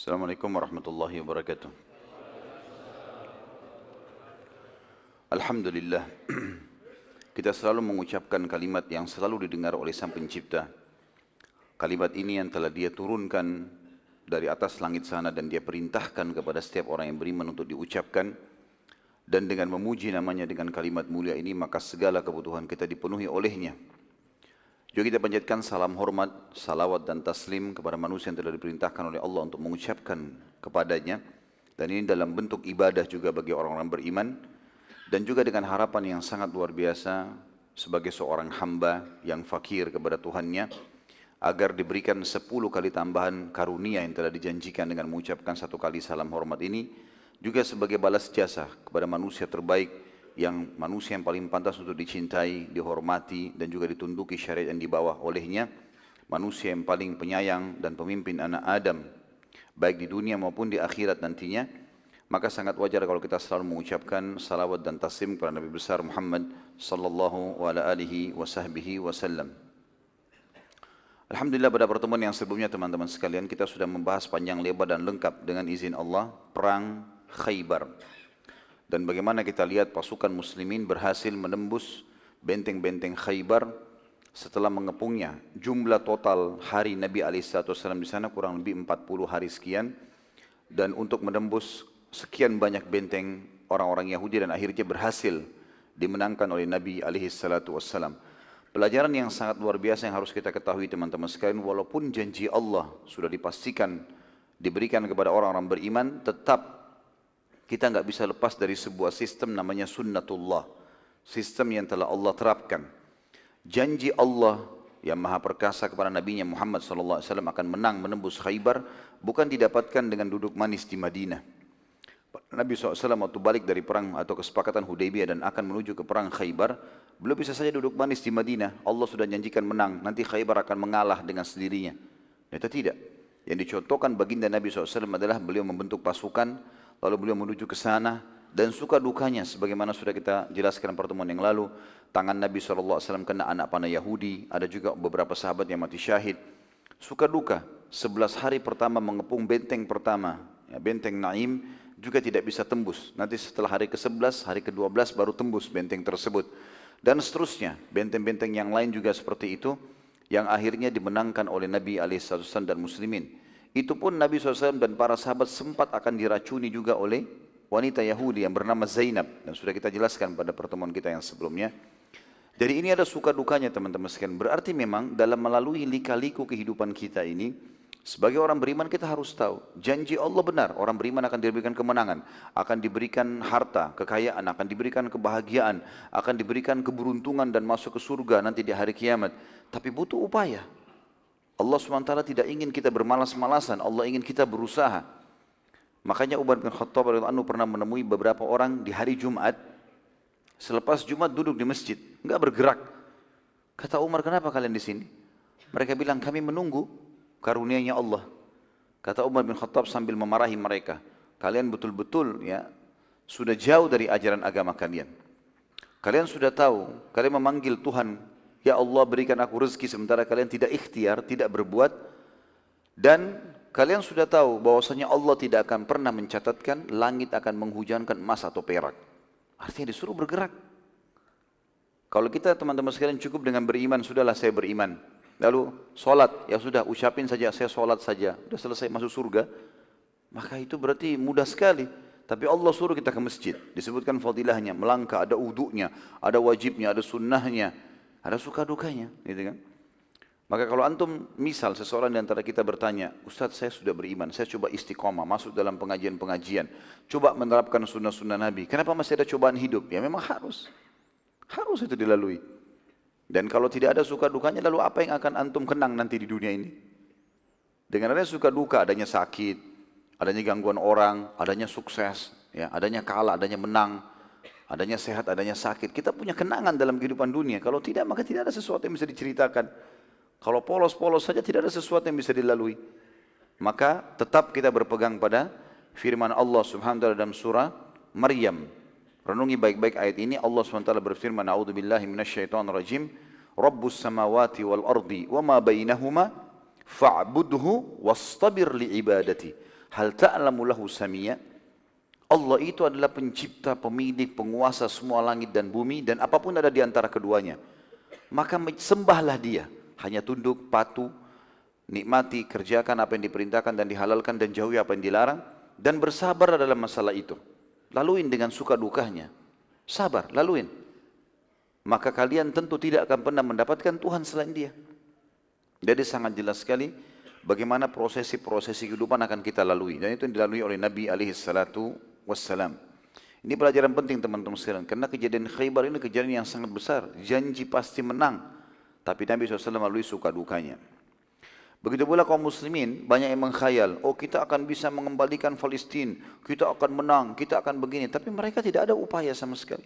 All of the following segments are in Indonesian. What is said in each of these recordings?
Assalamualaikum warahmatullahi wabarakatuh. Alhamdulillah, kita selalu mengucapkan kalimat yang selalu didengar oleh Sang Pencipta. Kalimat ini yang telah Dia turunkan dari atas langit sana dan Dia perintahkan kepada setiap orang yang beriman untuk diucapkan. Dan dengan memuji namanya dengan kalimat mulia ini, maka segala kebutuhan kita dipenuhi olehnya. Juga kita panjatkan salam hormat, salawat dan taslim kepada manusia yang telah diperintahkan oleh Allah untuk mengucapkan kepadanya. Dan ini dalam bentuk ibadah juga bagi orang-orang beriman. Dan juga dengan harapan yang sangat luar biasa sebagai seorang hamba yang fakir kepada Tuhannya, agar diberikan 10 kali tambahan karunia yang telah dijanjikan dengan mengucapkan 1 kali salam hormat ini. Juga sebagai balas jasa kepada manusia terbaik, yang manusia yang paling pantas untuk dicintai, dihormati dan juga ditunduki syariat yang dibawa olehnya, manusia yang paling penyayang dan pemimpin anak Adam baik di dunia maupun di akhirat nantinya. Maka sangat wajar kalau kita selalu mengucapkan salawat dan taslim kepada Nabi besar Muhammad sallallahu alaihi wasallam. Alhamdulillah, pada pertemuan yang sebelumnya teman-teman sekalian, kita sudah membahas panjang lebar dan lengkap dengan izin Allah perang Khaybar. Dan bagaimana kita lihat pasukan muslimin berhasil menembus benteng-benteng Khaybar setelah mengepungnya. Jumlah total hari Nabi SAW di sana kurang lebih 40 hari sekian. Dan untuk menembus sekian banyak benteng orang-orang Yahudi, dan akhirnya berhasil dimenangkan oleh Nabi SAW. Pelajaran yang sangat luar biasa yang harus kita ketahui teman-teman sekalian, walaupun janji Allah sudah dipastikan diberikan kepada orang-orang beriman, tetap kita nggak bisa lepas dari sebuah sistem namanya sunnatullah, sistem yang telah Allah terapkan. Janji Allah yang maha perkasa kepada Nabi-Nya Muhammad SAW akan menang menembus Khaybar bukan didapatkan dengan duduk manis di Madinah. Nabi SAW waktu balik dari perang atau kesepakatan Hudaybiyah dan akan menuju ke perang Khaybar, belum bisa saja duduk manis di Madinah. Allah sudah janjikan menang, nanti Khaybar akan mengalah dengan sendirinya. Itu tidak. Yang dicontohkan baginda Nabi SAW adalah beliau membentuk pasukan, lalu beliau menuju ke sana, dan suka dukanya sebagaimana sudah kita jelaskan pertemuan yang lalu, tangan Nabi SAW kena anak panah Yahudi, ada juga beberapa sahabat yang mati syahid. Suka duka, 11 hari pertama mengepung benteng pertama, ya, benteng Naim, juga tidak bisa tembus. Nanti setelah hari ke-11, hari ke-12 baru tembus benteng tersebut. Dan seterusnya, benteng-benteng yang lain juga seperti itu, yang akhirnya dimenangkan oleh Nabi SAW dan muslimin. Itu pun Nabi SAW dan para sahabat sempat akan diracuni juga oleh wanita Yahudi yang bernama Zainab. Dan sudah kita jelaskan pada pertemuan kita yang sebelumnya. Jadi ini ada suka dukanya teman-teman sekalian. Berarti memang dalam melalui lika-liku kehidupan kita ini, sebagai orang beriman kita harus tahu, janji Allah benar. Orang beriman akan diberikan kemenangan, akan diberikan harta, kekayaan, akan diberikan kebahagiaan, akan diberikan keberuntungan dan masuk ke surga nanti di hari kiamat. Tapi butuh upaya. Allah SWT tidak ingin kita bermalas-malasan, Allah ingin kita berusaha. Makanya Umar bin Khattab radhiyallahu anhu pernah menemui beberapa orang di hari Jumat, selepas Jumat duduk di masjid, enggak bergerak. Kata Umar, kenapa kalian di sini? Mereka bilang, kami menunggu karunia-Nya Allah. Kata Umar bin Khattab sambil memarahi mereka, kalian betul-betul ya sudah jauh dari ajaran agama kalian. Kalian sudah tahu, kalian memanggil Tuhan, ya Allah berikan aku rezeki, sementara kalian tidak ikhtiar, tidak berbuat. Dan kalian sudah tahu bahwasanya Allah tidak akan pernah mencatatkan langit akan menghujankan emas atau perak. Artinya disuruh bergerak. Kalau kita teman-teman sekalian cukup dengan beriman, sudahlah saya beriman. Lalu sholat, ya sudah ucapin saja saya sholat saja, sudah selesai masuk surga. Maka itu berarti mudah sekali. Tapi Allah suruh kita ke masjid, disebutkan fadilahnya, melangkah, ada wudunya, ada wajibnya, ada sunnahnya, ada suka dukanya, gitu kan? Maka kalau antum, misal seseorang di antara kita bertanya, Ustaz saya sudah beriman, saya coba istiqomah, masuk dalam pengajian-pengajian, coba menerapkan sunnah-sunnah Nabi, kenapa masih ada cobaan hidup? Ya memang harus itu dilalui. Dan kalau tidak ada suka dukanya, lalu apa yang akan antum kenang nanti di dunia ini? Dengan adanya suka duka, adanya sakit, adanya gangguan orang, adanya sukses, ya, adanya kalah, adanya menang, adanya sehat, adanya sakit. Kita punya kenangan dalam kehidupan dunia. Kalau tidak, maka tidak ada sesuatu yang bisa diceritakan. Kalau polos-polos saja tidak ada sesuatu yang bisa dilalui. Maka tetap kita berpegang pada firman Allah Subhanahu wa taala dalam surah Maryam. Renungi baik-baik ayat ini. Allah Subhanahu wa taala berfirman, A'udzubillahi minasyaitonirrajim. Rabbus samawati wal ardi wa ma bainahuma fa'budhu wastabir li'ibadati. Hal ta'lamu lahu samia? Allah itu adalah pencipta, pemilik, penguasa semua langit dan bumi dan apapun ada di antara keduanya. Maka sembahlah dia, hanya tunduk, patuh, nikmati, kerjakan apa yang diperintahkan dan dihalalkan dan jauhi apa yang dilarang dan bersabar dalam masalah itu. Laluin dengan suka dukanya. Sabar, laluin. Maka kalian tentu tidak akan pernah mendapatkan Tuhan selain dia. Jadi sangat jelas sekali bagaimana prosesi-prosesi kehidupan akan kita lalui. Dan itu yang dilalui oleh Nabi SAW. Ini pelajaran penting teman-teman sekalian. Karena kejadian Khaybar ini kejadian yang sangat besar. Janji pasti menang. Tapi Nabi SAW melalui suka dukanya. Begitu pula kaum muslimin banyak yang mengkhayal. Oh kita akan bisa mengembalikan Palestina. Kita akan menang, kita akan begini. Tapi mereka tidak ada upaya sama sekali.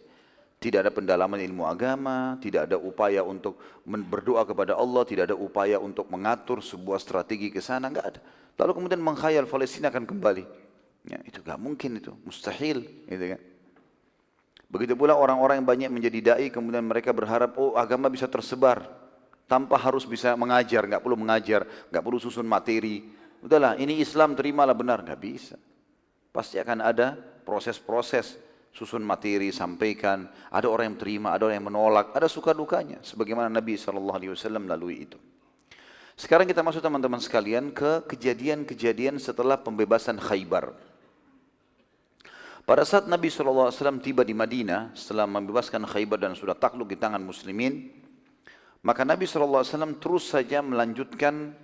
Tidak ada pendalaman ilmu agama, tidak ada upaya untuk berdoa kepada Allah, tidak ada upaya untuk mengatur sebuah strategi ke sana, enggak ada. Lalu kemudian mengkhayal Palestina akan kembali. Ya, itu enggak mungkin itu, mustahil, gitu kan. Begitu pula orang-orang yang banyak menjadi dai kemudian mereka berharap oh agama bisa tersebar tanpa harus bisa mengajar, enggak perlu mengajar, enggak perlu susun materi. Udahlah, ini Islam terimalah benar, enggak bisa. Pasti akan ada proses-proses. Susun materi, sampaikan, ada orang yang terima, ada orang yang menolak, ada suka dukanya. Sebagaimana Nabi SAW lalui itu. Sekarang kita masuk teman-teman sekalian ke kejadian-kejadian setelah pembebasan Khaybar. Pada saat Nabi SAW tiba di Madinah, setelah membebaskan Khaybar dan sudah takluk di tangan muslimin, maka Nabi SAW terus saja melanjutkan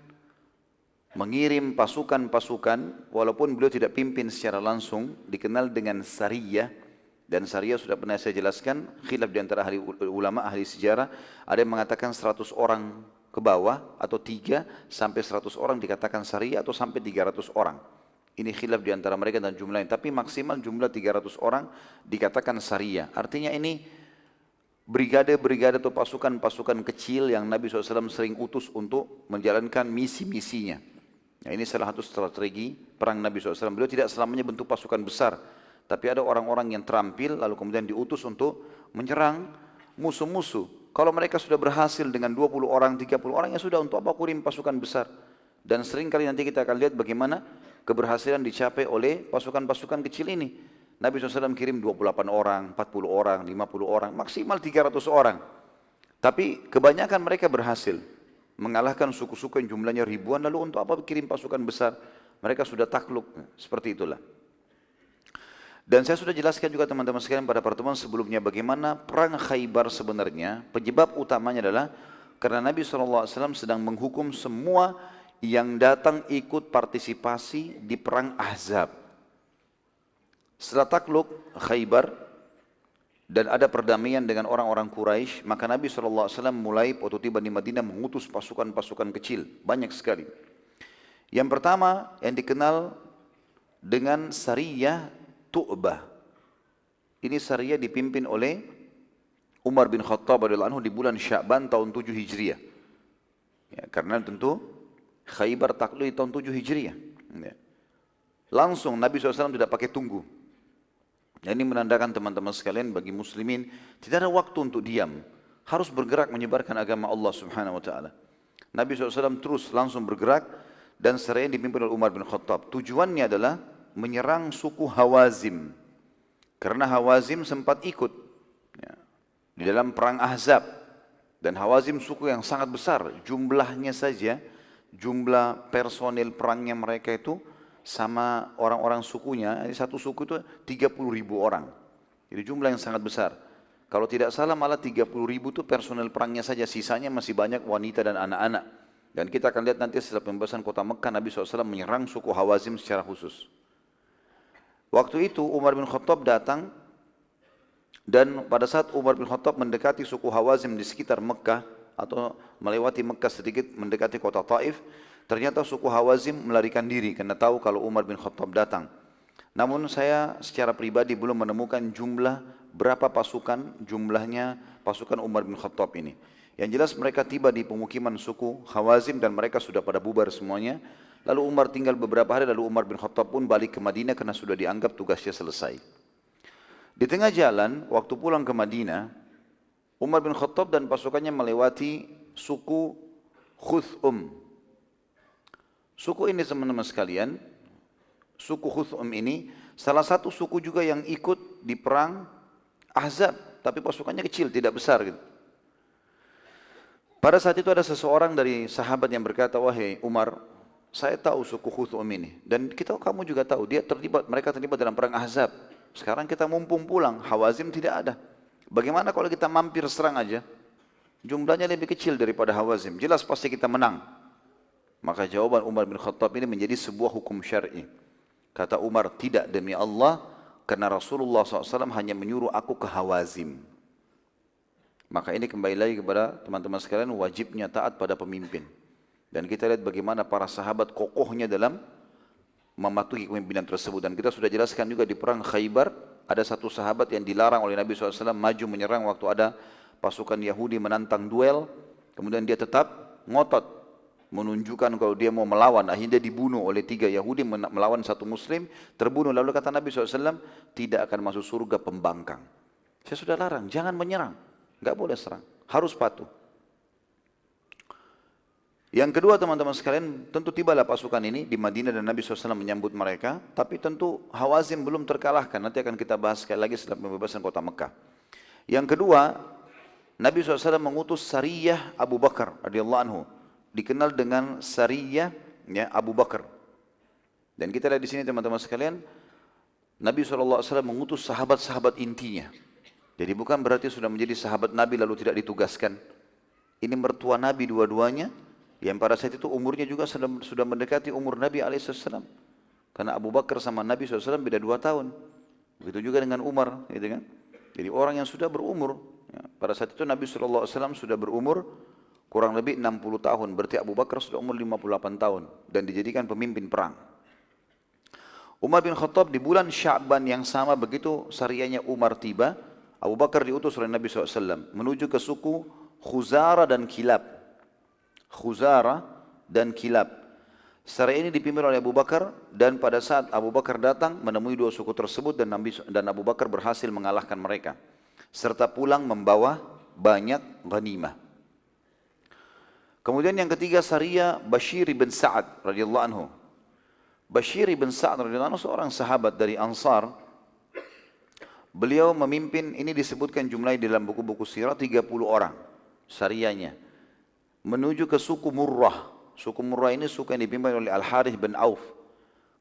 mengirim pasukan-pasukan, walaupun beliau tidak pimpin secara langsung, dikenal dengan Sariyah. Dan Sariyah sudah pernah saya jelaskan, khilaf di antara ahli ulama, ahli sejarah, ada yang mengatakan 100 orang ke bawah, atau 3 sampai 100 orang dikatakan Sariyah, atau sampai 300 orang. Ini khilaf di antara mereka dan jumlahnya, tapi maksimal jumlah 300 orang dikatakan Sariyah. Artinya ini brigade-brigade atau pasukan-pasukan kecil yang Nabi SAW sering utus untuk menjalankan misi-misinya. Nah, ini salah satu strategi perang Nabi SAW. Beliau tidak selamanya bentuk pasukan besar, tapi ada orang-orang yang terampil lalu kemudian diutus untuk menyerang musuh-musuh. Kalau mereka sudah berhasil dengan 20 orang, 30 orang, ya sudah, untuk apa kirim pasukan besar. Dan sering kali nanti kita akan lihat bagaimana keberhasilan dicapai oleh pasukan-pasukan kecil ini. Nabi SAW kirim 28 orang, 40 orang, 50 orang, maksimal 300 orang. Tapi kebanyakan mereka berhasil mengalahkan suku-suku yang jumlahnya ribuan, lalu untuk apa kirim pasukan besar? Mereka sudah takluk, seperti itulah. Dan saya sudah jelaskan juga teman-teman sekalian pada pertemuan sebelumnya bagaimana perang Khaybar sebenarnya penyebab utamanya adalah karena Nabi SAW sedang menghukum semua yang datang ikut partisipasi di perang Ahzab. Setelah takluk Khaybar dan ada perdamaian dengan orang-orang Quraisy, maka Nabi SAW mulai waktu tiba di Madinah mengutus pasukan-pasukan kecil, banyak sekali. Yang pertama yang dikenal dengan Sariyah Tu'bah. Ini Sariyah dipimpin oleh Umar bin Khattab radhiyallahu anhu di bulan Sya'ban tahun 7 Hijriah. Ya, karena tentu Khaybar takluk di tahun 7 Hijriah. Ya. Langsung Nabi SAW tidak pakai tunggu. Ini menandakan teman-teman sekalian bagi muslimin tidak ada waktu untuk diam. Harus bergerak menyebarkan agama Allah Subhanahu wa taala. Nabi SAW terus langsung bergerak dan Sariyah dipimpin oleh Umar bin Khattab. Tujuannya adalah menyerang suku Hawazim. Karena Hawazim sempat ikut ya, di dalam perang Ahzab. Dan Hawazim suku yang sangat besar. Jumlahnya saja, jumlah personil perangnya mereka itu sama orang-orang sukunya. Satu suku itu 30.000 orang. Jadi jumlah yang sangat besar. Kalau tidak salah malah 30.000 itu personil perangnya saja. Sisanya masih banyak wanita dan anak-anak. Dan kita akan lihat nanti setelah pembebasan kota Mekah, Nabi SAW menyerang suku Hawazim secara khusus. Waktu itu Umar bin Khattab datang dan pada saat Umar bin Khattab mendekati suku Hawazim di sekitar Mekah atau melewati Mekah sedikit mendekati kota Taif, ternyata suku Hawazim melarikan diri karena tahu kalau Umar bin Khattab datang. Namun saya secara pribadi belum menemukan jumlah berapa pasukan jumlahnya pasukan Umar bin Khattab ini. Yang jelas mereka tiba di pemukiman suku Hawazim dan mereka sudah pada bubar semuanya. Lalu Umar tinggal beberapa hari, lalu Umar bin Khattab pun balik ke Madinah karena sudah dianggap tugasnya selesai. Di tengah jalan, waktu pulang ke Madinah, Umar bin Khattab dan pasukannya melewati suku Khuthum. Suku ini teman-teman sekalian, Suku Khuthum ini salah satu suku juga yang ikut di perang Ahzab, tapi pasukannya kecil, tidak besar gitu. Pada saat itu ada seseorang dari sahabat yang berkata, wahai Umar, saya tahu suku Khuthum ini, dan kamu juga tahu, mereka terlibat dalam perang Ahzab. Sekarang kita mumpung pulang, Hawazim tidak ada. Bagaimana kalau kita mampir serang aja? Jumlahnya lebih kecil daripada Hawazim, jelas pasti kita menang. Maka jawaban Umar bin Khattab ini menjadi sebuah hukum syar'i. Kata Umar, tidak demi Allah, karena Rasulullah SAW hanya menyuruh aku ke Hawazim. Maka ini kembali lagi kepada teman-teman sekalian, wajibnya taat pada pemimpin. Dan kita lihat bagaimana para sahabat kokohnya dalam mematuhi kepemimpinan tersebut. Dan kita sudah jelaskan juga di perang Khaybar, ada satu sahabat yang dilarang oleh Nabi SAW maju menyerang waktu ada pasukan Yahudi menantang duel. Kemudian dia tetap ngotot, menunjukkan kalau dia mau melawan. Akhirnya dibunuh oleh 3 Yahudi melawan 1 Muslim, terbunuh. Lalu kata Nabi SAW, tidak akan masuk surga pembangkang. Saya sudah larang, jangan menyerang. Enggak boleh serang, harus patuh. Yang kedua teman-teman sekalian, tentu tibalah pasukan ini di Madinah dan Nabi SAW menyambut mereka. Tapi tentu Hawazim belum terkalahkan, nanti akan kita bahas sekali lagi setelah pembebasan kota Mekah. Yang kedua, Nabi SAW mengutus Sariyah Abu Bakar radhiyallahu anhu, dikenal dengan Sariyah ya, Abu Bakar. Dan kita lihat di sini teman-teman sekalian, Nabi SAW mengutus sahabat-sahabat intinya. Jadi bukan berarti sudah menjadi sahabat Nabi lalu tidak ditugaskan. Ini mertua Nabi dua-duanya, yang pada saat itu umurnya juga sudah mendekati umur Nabi SAW. Karena Abu Bakar sama Nabi SAW beda 2 tahun. Begitu juga dengan Umar, gitu kan? Jadi orang yang sudah berumur. Ya, pada saat itu Nabi SAW sudah berumur kurang lebih 60 tahun. Berarti Abu Bakar sudah umur 58 tahun. Dan dijadikan pemimpin perang. Umar bin Khattab di bulan Sya'ban yang sama begitu Sariyahnya Umar tiba, Abu Bakar diutus oleh Nabi SAW menuju ke suku Khuzara dan Kilab. Khuzara dan Kilab. Sariyah ini dipimpin oleh Abu Bakar, dan pada saat Abu Bakar datang menemui 2 suku tersebut, dan Abu Bakar berhasil mengalahkan mereka. Serta pulang membawa banyak ghanimah. Kemudian yang ketiga Sariyah Bashir bin Sa'ad radhiyallahu anhu. Bashir bin Sa'ad radhiyallahu anhu seorang sahabat dari Ansar. Beliau memimpin, ini disebutkan jumlahnya dalam buku-buku sirah 30 orang sariyahnya, menuju ke suku Murrah. Suku Murrah ini suku yang dipimpin oleh Al-Harith bin Auf.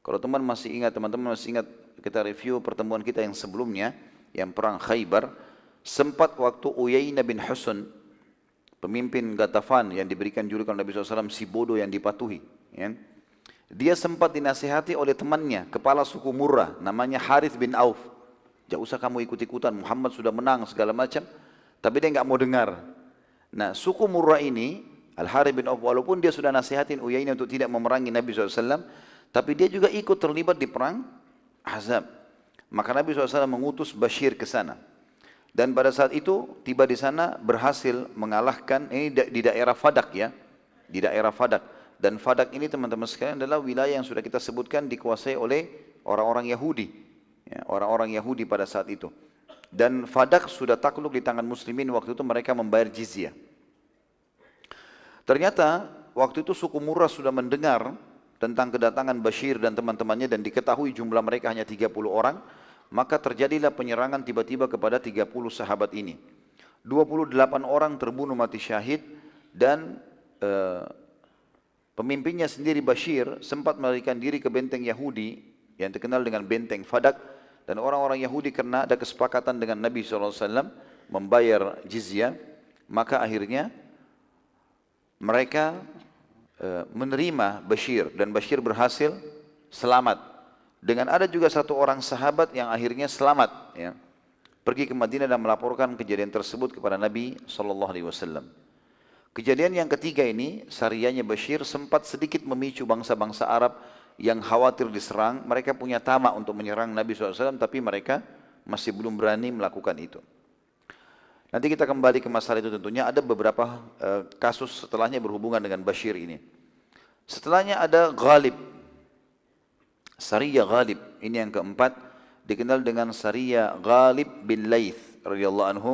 Kalau teman-teman masih ingat kita review pertemuan kita yang sebelumnya, yang perang Khaybar, sempat waktu Uyainah bin Husn, pemimpin Ghatafan yang diberikan julukan Nabi SAW si bodoh yang dipatuhi, ya. Dia sempat dinasihati oleh temannya, kepala suku Murrah, namanya Harith bin Auf. Jangan usah kamu ikut-ikutan, Muhammad sudah menang segala macam. Tapi dia enggak mau dengar. Nah, suku Murrah ini, Al-Harith bin Auf, walaupun dia sudah nasihatin Uyainah untuk tidak memerangi Nabi SAW, tapi dia juga ikut terlibat di perang Ahzab. Maka Nabi SAW mengutus Bashir ke sana. Dan pada saat itu, tiba di sana berhasil mengalahkan, ini di daerah Fadak ya. Di daerah Fadak. Dan Fadak ini teman-teman sekalian adalah wilayah yang sudah kita sebutkan dikuasai oleh orang-orang Yahudi. Ya, orang-orang Yahudi pada saat itu. Dan Fadak sudah takluk di tangan muslimin, waktu itu mereka membayar jizyah. Ternyata waktu itu suku Murrah sudah mendengar tentang kedatangan Bashir dan teman-temannya, dan diketahui jumlah mereka hanya 30 orang, maka terjadilah penyerangan tiba-tiba kepada 30 sahabat ini. 28 orang terbunuh mati syahid, dan pemimpinnya sendiri Bashir sempat melarikan diri ke benteng Yahudi yang terkenal dengan benteng Fadak. Dan orang-orang Yahudi karena ada kesepakatan dengan Nabi SAW membayar jizyah, maka akhirnya mereka menerima Bashir, dan Bashir berhasil selamat. Dengan ada juga 1 orang sahabat yang akhirnya selamat, ya, pergi ke Madinah dan melaporkan kejadian tersebut kepada Nabi SAW. Kejadian yang ketiga ini, sariyahnya Bashir sempat sedikit memicu bangsa-bangsa Arab yang khawatir diserang. Mereka punya tamak untuk menyerang Nabi SAW, tapi mereka masih belum berani melakukan itu. Nanti kita kembali ke masalah itu tentunya. Ada beberapa kasus setelahnya berhubungan dengan Bashir ini. Setelahnya ada Ghalib. Sariyah Ghalib. Ini yang keempat. Dikenal dengan Sariyah Ghalib bin Laith radhiyallahu anhu.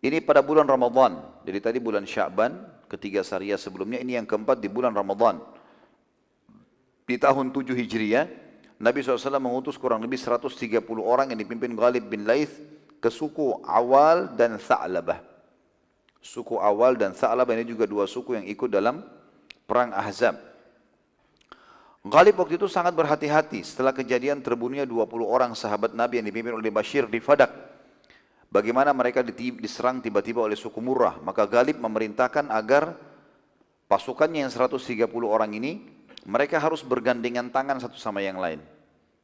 Ini pada bulan Ramadan. Jadi tadi bulan Sya'ban, ketiga Sariyah sebelumnya. Ini yang keempat di bulan Ramadan. Di tahun 7 Hijriah, Nabi SAW mengutus kurang lebih 130 orang yang dipimpin Ghalib bin Laith ke suku Awal dan Tha'labah. Suku Awal dan Tha'labah ini juga dua suku yang ikut dalam perang Ahzab. Ghalib waktu itu sangat berhati-hati setelah kejadian terbunuhnya 20 orang sahabat Nabi yang dipimpin oleh Bashir di Fadak. Bagaimana mereka diserang tiba-tiba oleh suku Murrah. Maka Ghalib memerintahkan agar pasukannya yang 130 orang ini, mereka harus bergandengan tangan satu sama yang lain.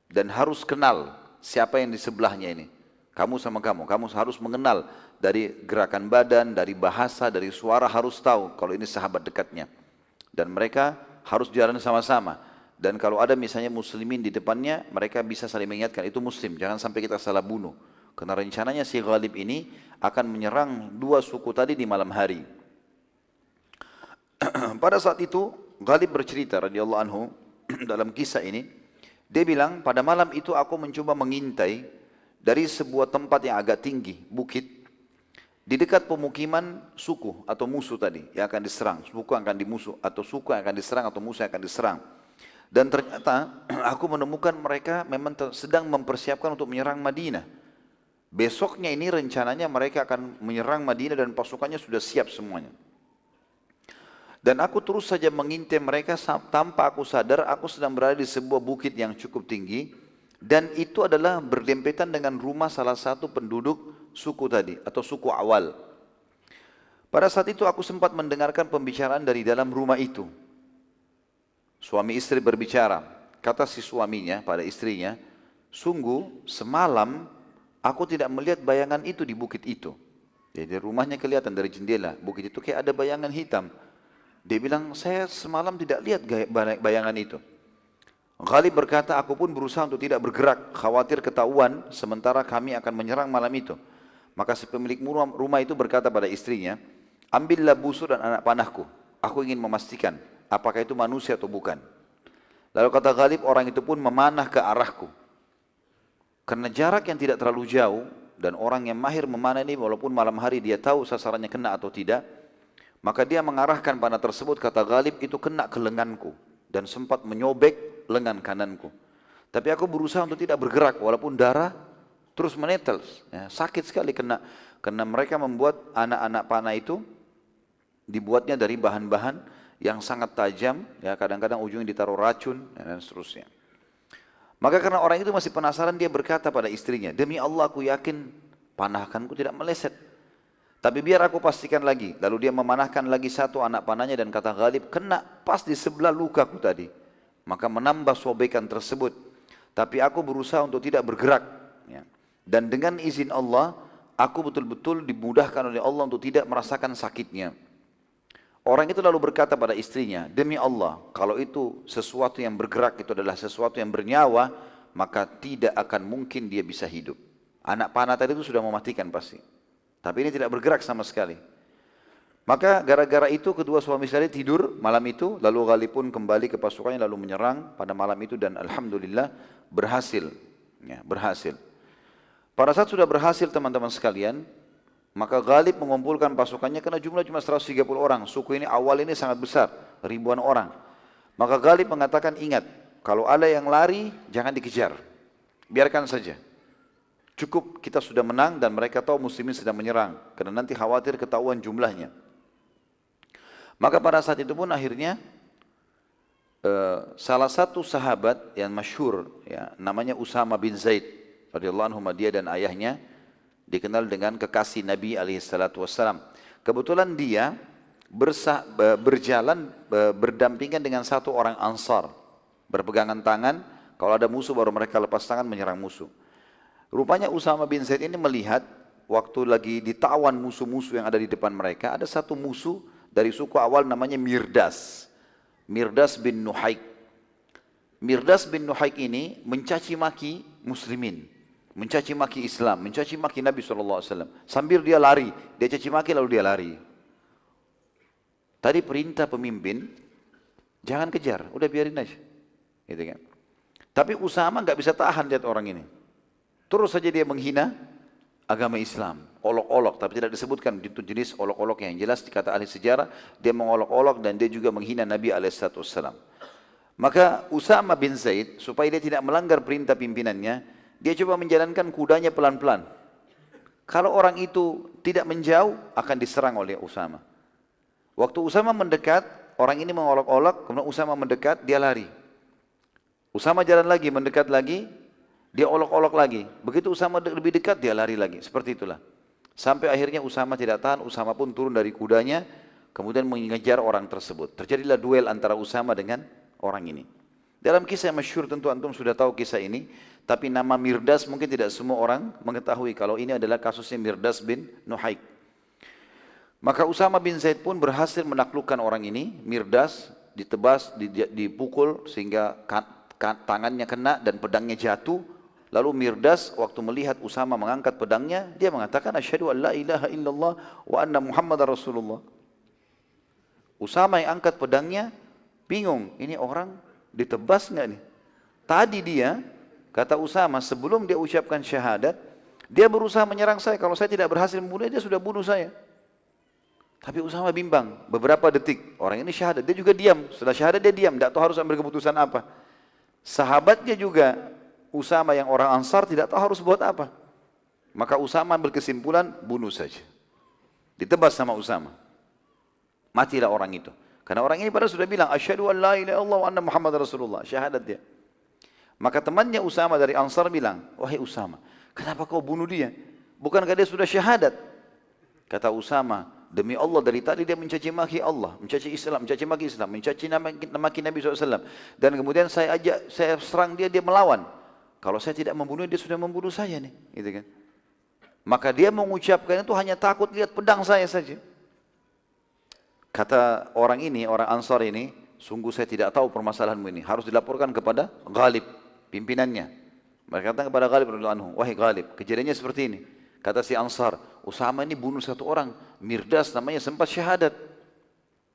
Dan harus kenal siapa yang di sebelahnya ini. Kamu sama kamu harus mengenal dari gerakan badan, dari bahasa, dari suara, harus tahu kalau ini sahabat dekatnya. Dan mereka harus jalan sama-sama. Dan kalau ada misalnya muslimin di depannya, mereka bisa saling mengingatkan, itu muslim, jangan sampai kita salah bunuh. Karena rencananya si Ghalib ini akan menyerang dua suku tadi di malam hari. Pada saat itu, Ghalib bercerita radhiyallahu anhu dalam kisah ini, dia bilang, pada malam itu aku mencoba mengintai dari sebuah tempat yang agak tinggi, bukit, di dekat pemukiman suku atau musuh tadi yang akan diserang, suku yang akan dimusuh, atau suku yang akan diserang, atau musuh yang akan diserang. Dan ternyata aku menemukan mereka memang sedang mempersiapkan untuk menyerang Madinah. Besoknya ini rencananya mereka akan menyerang Madinah dan pasukannya sudah siap semuanya. Dan aku terus saja mengintai mereka tanpa aku sadar aku sedang berada di sebuah bukit yang cukup tinggi. Dan itu adalah berdempetan dengan rumah salah satu penduduk suku tadi atau suku Awal. Pada saat itu aku sempat mendengarkan pembicaraan dari dalam rumah itu. Suami istri berbicara, kata si suaminya pada istrinya, sungguh semalam aku tidak melihat bayangan itu di bukit itu. Jadi rumahnya kelihatan dari jendela, bukit itu kayak ada bayangan hitam. Dia bilang, saya semalam tidak lihat bayangan itu. Ghalib berkata, aku pun berusaha untuk tidak bergerak, khawatir ketahuan sementara kami akan menyerang malam itu. Maka si pemilik rumah itu berkata pada istrinya, ambillah busur dan anak panahku, aku ingin memastikan apakah itu manusia atau bukan. Lalu kata Ghalib, orang itu pun memanah ke arahku. Karena jarak yang tidak terlalu jauh, dan orang yang mahir memanah ini walaupun malam hari dia tahu sasarannya kena atau tidak, maka dia mengarahkan panah tersebut, kata Ghalib, itu kena ke lenganku dan sempat menyobek lengan kananku. Tapi aku berusaha untuk tidak bergerak walaupun darah terus menetes. Ya, sakit sekali karena mereka membuat anak-anak panah itu dibuatnya dari bahan-bahan yang sangat tajam, ya kadang-kadang ujungnya ditaruh racun dan seterusnya. Maka karena orang itu masih penasaran, dia berkata pada istrinya, demi Allah aku yakin panahkanku tidak meleset. Tapi biar aku pastikan lagi. Lalu dia memanahkan lagi satu anak panahnya dan kata Ghalib, kena pas di sebelah lukaku tadi. Maka menambah sobekan tersebut. Tapi aku berusaha untuk tidak bergerak. Ya. Dan dengan izin Allah, aku betul-betul dimudahkan oleh Allah untuk tidak merasakan sakitnya. Orang itu lalu berkata pada istrinya, demi Allah, kalau itu sesuatu yang bergerak, itu adalah sesuatu yang bernyawa, maka tidak akan mungkin dia bisa hidup. Anak panah tadi itu sudah mematikan pasti. Tapi ini tidak bergerak sama sekali. Maka gara-gara itu kedua suami istri tidur malam itu, lalu Ghalib pun kembali ke pasukannya lalu menyerang pada malam itu dan alhamdulillah berhasil. Ya, berhasil. Pada saat sudah berhasil teman-teman sekalian, maka Ghalib mengumpulkan pasukannya karena jumlah cuma 130 orang. Suku ini awal ini sangat besar, ribuan orang. Maka Ghalib mengatakan, ingat, kalau ada yang lari jangan dikejar. Biarkan saja. Cukup kita sudah menang dan mereka tahu muslimin sedang menyerang. Karena nanti khawatir ketahuan jumlahnya. Maka pada saat itu pun akhirnya salah satu sahabat yang masyhur, ya, namanya Usama bin Zaid radhiyallahu anhu, dia dan ayahnya dikenal dengan kekasih Nabi SAW. Kebetulan dia berjalan berdampingan dengan satu orang Ansar. Berpegangan tangan, kalau ada musuh baru mereka lepas tangan menyerang musuh. Rupanya Usama bin Zaid ini melihat waktu lagi ditawan musuh-musuh yang ada di depan mereka, ada satu musuh dari suku awal namanya Mirdas. Mirdas bin Nuhaik. Mirdas bin Nuhaik ini mencaci maki muslimin. Mencaci maki Islam, mencaci maki Nabi SAW. Sambil dia lari, dia caci maki lalu dia lari. Tadi perintah pemimpin, jangan kejar, udah biarin aja. Gitu kan. Tapi Usama nggak bisa tahan lihat orang ini. Terus saja dia menghina agama Islam, olok-olok, tapi tidak disebutkan itu jenis olok-olok yang jelas. Dikata ahli sejarah, dia mengolok-olok dan dia juga menghina Nabi SAW. Maka Usama bin Zaid, supaya dia tidak melanggar perintah pimpinannya, dia coba menjalankan kudanya pelan-pelan. Kalau orang itu tidak menjauh, akan diserang oleh Usama. Waktu Usama mendekat, orang ini mengolok-olok, kemudian Usama mendekat, dia lari. Usama jalan lagi, mendekat lagi, dia olok-olok lagi. Begitu Usama lebih dekat, dia lari lagi. Seperti itulah. Sampai akhirnya Usama tidak tahan, Usama pun turun dari kudanya, kemudian mengejar orang tersebut. Terjadilah duel antara Usama dengan orang ini. Dalam kisah yang masyhur, tentu antum sudah tahu kisah ini, tapi nama Mirdas mungkin tidak semua orang mengetahui kalau ini adalah kasusnya Mirdas bin Nuhaik. Maka Usama bin Zaid pun berhasil menaklukkan orang ini. Mirdas ditebas, dipukul sehingga tangannya kena dan pedangnya jatuh. Lalu Mirdas waktu melihat Usama mengangkat pedangnya, dia mengatakan asyhadu an la ilaha illallah wa anna Muhammadar Rasulullah. Usama yang angkat pedangnya bingung, ini orang ditebas nggak nih? Tadi dia, kata Usama, sebelum dia ucapkan syahadat, dia berusaha menyerang saya. Kalau saya tidak berhasil membunuh dia sudah bunuh saya. Tapi Usama bimbang, beberapa detik, orang ini syahadat, dia juga diam. Setelah syahadat dia diam, tidak tahu harus ambil keputusan apa. Sahabatnya juga, Usama yang orang Ansar tidak tahu harus buat apa. Maka Usama ambil kesimpulan, bunuh saja. Ditebas sama Usama. Matilah orang itu. Karena orang ini padahal sudah bilang, asyhadu an la ilaha illallah wa anna Muhammad Rasulullah. Syahadat dia. Maka temannya Usama dari Ansar bilang, wahai Usama, kenapa kau bunuh dia? Bukankah dia sudah syahadat? Kata Usama, demi Allah dari tadi dia mencaci maki Allah, mencaci Islam, mencaci maki Islam, mencaci maki Nabi SAW. Dan kemudian saya serang dia, dia melawan. Kalau saya tidak membunuh, dia sudah membunuh saya nih. Gitu kan? Maka dia mengucapkan itu hanya takut lihat pedang saya saja. Kata orang ini, orang Ansar ini, sungguh saya tidak tahu permasalahanmu ini. Harus dilaporkan kepada Ghalib, pimpinannya. Mereka kata kepada Ghalib radhiyallahu anhu, wahai Ghalib, kejadiannya seperti ini. Kata si Ansar, Usama ini bunuh satu orang, Mirdas namanya sempat syahadat.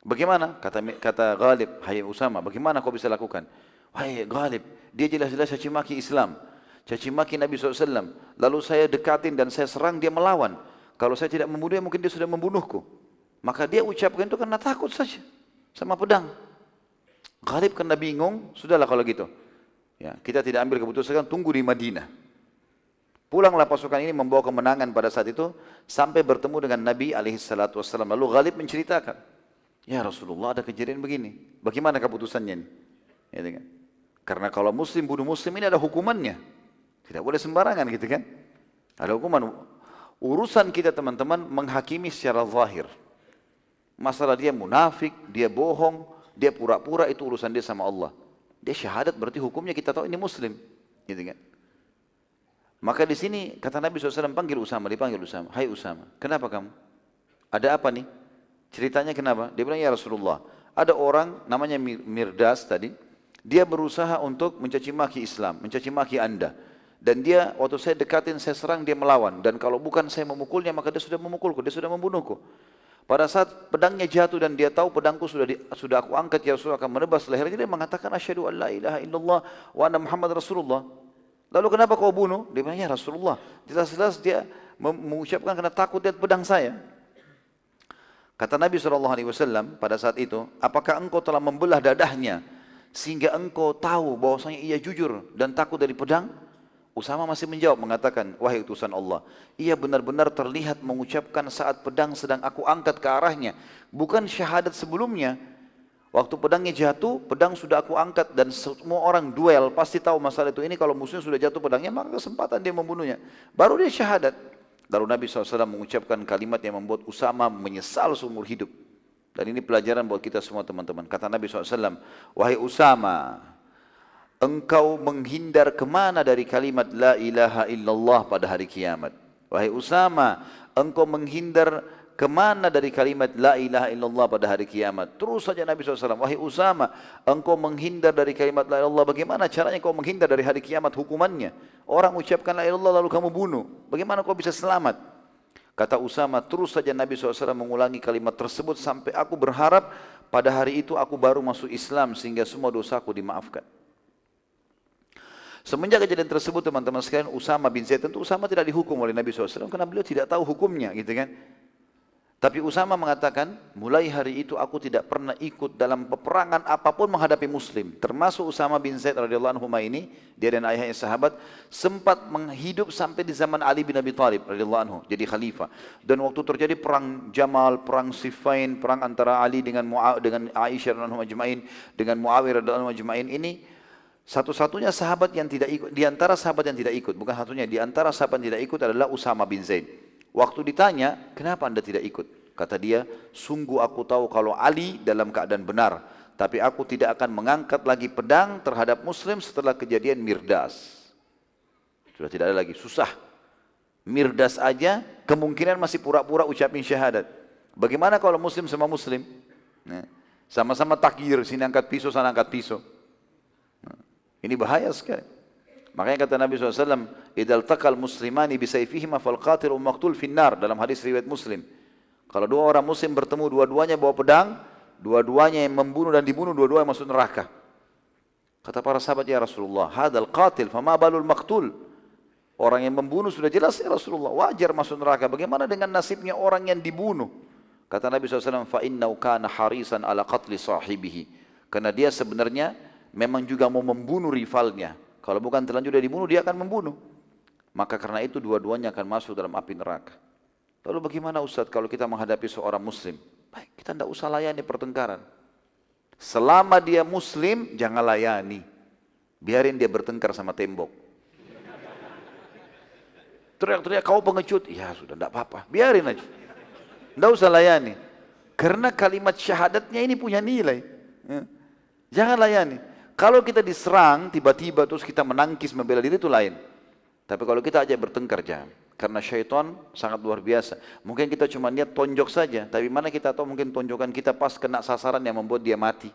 Bagaimana? Kata Ghalib, hai Usama, bagaimana kau bisa lakukan? Wahai Ghalib, dia jelas-jelas caci maki Islam, caci maki Nabi SAW. Lalu saya dekatin dan saya serang, dia melawan. Kalau saya tidak membunuhnya, mungkin dia sudah membunuhku. Maka dia ucapkan itu karena takut saja sama pedang. Ghalib karena bingung, sudahlah kalau gitu. Ya, kita tidak ambil keputusan, tunggu di Madinah. Pulanglah pasukan ini membawa kemenangan pada saat itu sampai bertemu dengan Nabi SAW. Lalu Ghalib menceritakan, ya Rasulullah ada kejadian begini. Bagaimana keputusannya ini? Ya, kan? Karena kalau Muslim bunuh Muslim ini ada hukumannya. Tidak boleh sembarangan gitu kan? Ada hukuman. Urusan kita teman-teman menghakimi secara zahir. Masalah dia munafik, dia bohong, dia pura-pura, itu urusan dia sama Allah. Dia syahadat berarti hukumnya kita tahu ini Muslim, gitu kan? Maka di sini kata Nabi SAW panggil Usama, dipanggil Usama, hai Usama, kenapa kamu? Ada apa nih? Ceritanya kenapa? Dia bilang ya Rasulullah, ada orang namanya Mirdas tadi, dia berusaha untuk mencaci maki Islam, mencaci maki Anda. Dan dia waktu saya dekatin, saya serang, dia melawan. Dan kalau bukan saya memukulnya, maka dia sudah memukulku, dia sudah membunuhku. Pada saat pedangnya jatuh dan dia tahu pedangku sudah aku angkat, ya Rasulullah akan menebas lehernya, dia mengatakan asyhadu an la ilaha illallah wa anna Muhammad Rasulullah. Lalu kenapa kau bunuh? Dia bilang ya Rasulullah, jelas-jelas dia mengucapkan karena takut lihat pedang saya. Kata Nabi SAW pada saat itu, apakah engkau telah membelah dadahnya sehingga engkau tahu bahwasanya ia jujur dan takut dari pedang? Usama masih menjawab mengatakan, wahai utusan Allah, ia benar-benar terlihat mengucapkan saat pedang sedang aku angkat ke arahnya, bukan syahadat sebelumnya. Waktu pedangnya jatuh, pedang sudah aku angkat dan semua orang duel pasti tahu masalah itu. Ini kalau musuhnya sudah jatuh pedangnya, maka kesempatan dia membunuhnya. Baru dia syahadat. Lalu Nabi SAW mengucapkan kalimat yang membuat Usama menyesal seumur hidup. Dan ini pelajaran buat kita semua teman-teman. Kata Nabi SAW, wahai Usama, engkau menghindar kemana dari kalimat la ilaha illallah pada hari kiamat? Wahai Usama, engkau menghindar kemana dari kalimat la ilaha illallah pada hari kiamat? Terus saja Nabi SAW, wahai Usama, engkau menghindar dari kalimat la ilaha illallah, bagaimana caranya kau menghindar dari hari kiamat hukumannya? Orang ucapkan la ilaha illallah lalu kamu bunuh, bagaimana kau bisa selamat? Kata Usama, terus saja Nabi SAW mengulangi kalimat tersebut sampai aku berharap pada hari itu aku baru masuk Islam sehingga semua dosaku dimaafkan. Semenjak kejadian tersebut teman-teman sekalian, Usama bin Zaid, tentu Usama tidak dihukum oleh Nabi SAW karena beliau tidak tahu hukumnya gitu kan. Tapi Usama mengatakan, mulai hari itu aku tidak pernah ikut dalam peperangan apapun menghadapi Muslim. Termasuk Usama bin Zaid radhiyallahu anhu ini, dia dan ayahnya sahabat, sempat menghidup sampai di zaman Ali bin Abi Thalib radhiyallahu anhu, jadi khalifah. Dan waktu terjadi perang Jamal, perang Siffin, perang antara Ali dengan Aisyah radhiyallahu anhu ajma'in, dengan Muawiyah radhiyallahu anhu ajma'in ini, satu-satunya sahabat yang tidak ikut, di antara sahabat yang tidak ikut, bukan satunya, di antara sahabat yang tidak ikut adalah Usama bin Zaid. Waktu ditanya, kenapa anda tidak ikut? Kata dia, sungguh aku tahu kalau Ali dalam keadaan benar, tapi aku tidak akan mengangkat lagi pedang terhadap Muslim setelah kejadian Mirdas. Sudah tidak ada lagi, susah. Mirdas aja kemungkinan masih pura-pura ucapin syahadat. Bagaimana kalau Muslim sama Muslim? Sama-sama takbir, sini angkat pisau, sana angkat pisau. Ini bahaya sekali. Makanya kata Nabi SAW, idal taqal muslimani bisayfihima fal qatil maqtul finnar, dalam hadis riwayat Muslim. Kalau dua orang Muslim bertemu, dua-duanya bawa pedang, dua-duanya yang membunuh dan dibunuh, dua-duanya masuk neraka. Kata para sahabat, ya Rasulullah, hadal qatil fama balul maqtul. Orang yang membunuh sudah jelas ya Rasulullah, wajar masuk neraka. Bagaimana dengan nasibnya orang yang dibunuh? Kata Nabi SAW, fa innahu kana harisan ala qatli sahibihi. Karena dia sebenarnya memang juga mau membunuh rivalnya. Kalau bukan terlanjur dia dibunuh, dia akan membunuh. Maka karena itu dua-duanya akan masuk dalam api neraka. Lalu bagaimana Ustaz kalau kita menghadapi seorang Muslim? Baik, kita tidak usah layani pertengkaran. Selama dia Muslim, jangan layani. Biarin dia bertengkar sama tembok. Teriak-teriak, kau pengecut. Ya sudah, tidak apa-apa. Biarin aja. Tidak usah layani. Karena kalimat syahadatnya ini punya nilai. Jangan layani. Kalau kita diserang, tiba-tiba terus kita menangkis membela diri itu lain. Tapi kalau kita ajak bertengkar, jangan. Karena syaitan sangat luar biasa. Mungkin kita cuma niat tonjok saja, tapi mana kita tahu mungkin tonjokan kita pas kena sasaran yang membuat dia mati.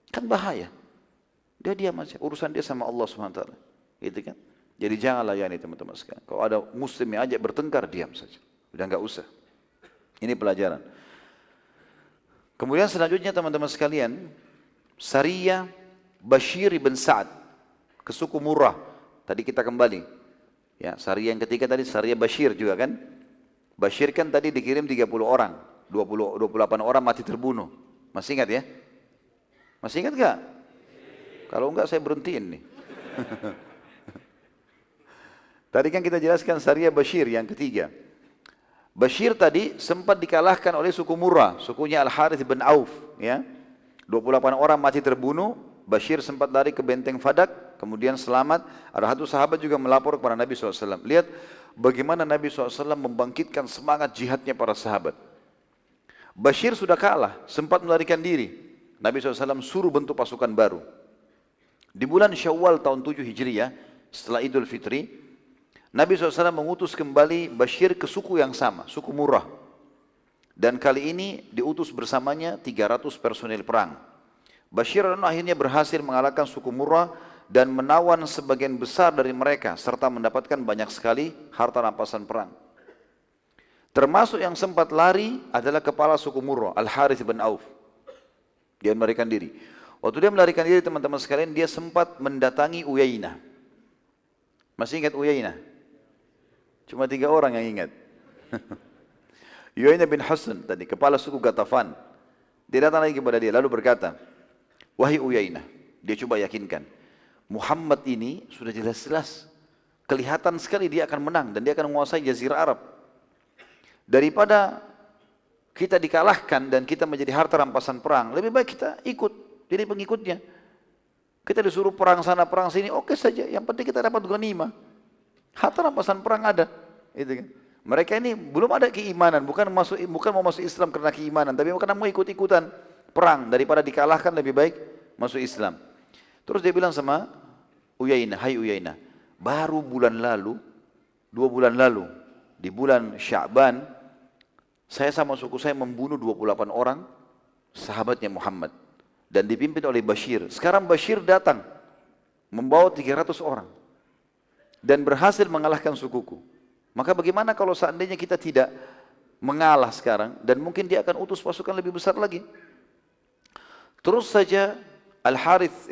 Kan bahaya. Dia diam aja, urusan dia sama Allah SWT. Gitu kan? Jadi jangan layani teman-teman sekalian. Kalau ada muslim yang ajak bertengkar, diam saja. Udah enggak usah. Ini pelajaran. Kemudian selanjutnya teman-teman sekalian, Sariyah Bashir ibn Sa'ad ke suku Murrah. Tadi kita kembali. Ya, Sariyah yang ketiga tadi Sariyah Bashir juga kan. Bashir kan tadi dikirim 30 orang, 28 orang mati terbunuh. Masih ingat ya? Masih ingat enggak? Kalau enggak saya berhentiin nih. Tadi kan kita jelaskan Sariyah Bashir yang ketiga. Bashir tadi sempat dikalahkan oleh suku Murrah, sukunya Al-Harith bin Auf, ya. 28 orang mati terbunuh. Bashir sempat lari ke benteng Fadak, kemudian selamat. Ada satu sahabat juga melapor kepada Nabi SAW. Lihat bagaimana Nabi SAW membangkitkan semangat jihadnya para sahabat. Bashir sudah kalah, sempat melarikan diri. Nabi SAW suruh bentuk pasukan baru. Di bulan Syawal tahun 7 Hijriah, setelah Idul Fitri, Nabi SAW mengutus kembali Bashir ke suku yang sama, suku Murrah. Dan kali ini diutus bersamanya 300 personil perang. Bashir akhirnya berhasil mengalahkan suku Murrah dan menawan sebagian besar dari mereka serta mendapatkan banyak sekali harta rampasan perang. Termasuk yang sempat lari adalah kepala suku Murrah, Al-Harith bin Auf. Dia melarikan diri. Waktu dia melarikan diri teman-teman sekalian, dia sempat mendatangi Uyainah. Masih ingat Uyainah? Cuma 3 orang yang ingat. Uyainah bin Hasan tadi, kepala suku Ghatafan. Dia datang lagi kepada dia lalu berkata, wahai Uyainah, dia coba yakinkan, Muhammad ini sudah jelas-jelas kelihatan sekali dia akan menang dan dia akan menguasai Jazirah Arab. Daripada kita dikalahkan dan kita menjadi harta rampasan perang, lebih baik kita ikut jadi pengikutnya. Kita disuruh perang sana perang sini, oke saja, yang penting kita dapat ghanimah. Harta rampasan perang ada, itu kan. Mereka ini belum ada keimanan, bukan mau masuk Islam karena keimanan, tapi karena mau ikut-ikutan perang. Daripada dikalahkan lebih baik masuk Islam. Terus dia bilang sama Uyainah, hai Uyainah, baru bulan lalu, 2 bulan lalu, di bulan Sya'ban, saya sama suku saya membunuh 28 orang sahabatnya Muhammad dan dipimpin oleh Bashir. Sekarang Bashir datang membawa 300 orang dan berhasil mengalahkan sukuku. Maka bagaimana kalau seandainya kita tidak mengalah sekarang dan mungkin dia akan utus pasukan lebih besar lagi. Terus saja Al-Harith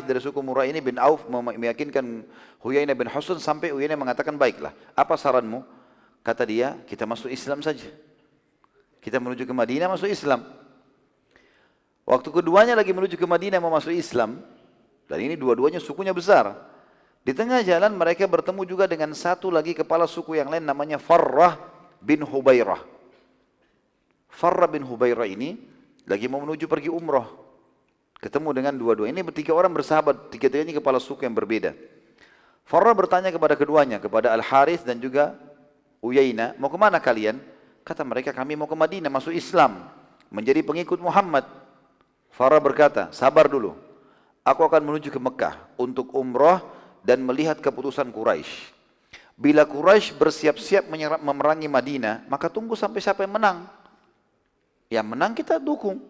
dari suku Murrah ini bin Auf meyakinkan Uyainah bin Hasan sampai Uyainah mengatakan, baiklah, apa saranmu? Kata dia, kita masuk Islam saja. Kita menuju ke Madinah masuk Islam. Waktu keduanya lagi menuju ke Madinah mau masuk Islam, dan ini dua-duanya sukunya besar. Di tengah jalan mereka bertemu juga dengan satu lagi kepala suku yang lain namanya Farrah bin Hubairah. Farrah bin Hubairah ini lagi mau menuju pergi umrah. Ketemu dengan dua-dua. Ini bertiga orang bersahabat, tiga-tiganya kepala suku yang berbeda. Farrah bertanya kepada keduanya, kepada Al-Harith dan juga Uyainah, mau kemana kalian? Kata mereka, kami mau ke Madinah, masuk Islam, menjadi pengikut Muhammad. Farrah berkata, sabar dulu. Aku akan menuju ke Mekah untuk umrah dan melihat keputusan Quraisy. Bila Quraisy bersiap-siap memerangi Madinah, maka tunggu sampai siapa yang menang. Yang menang kita dukung.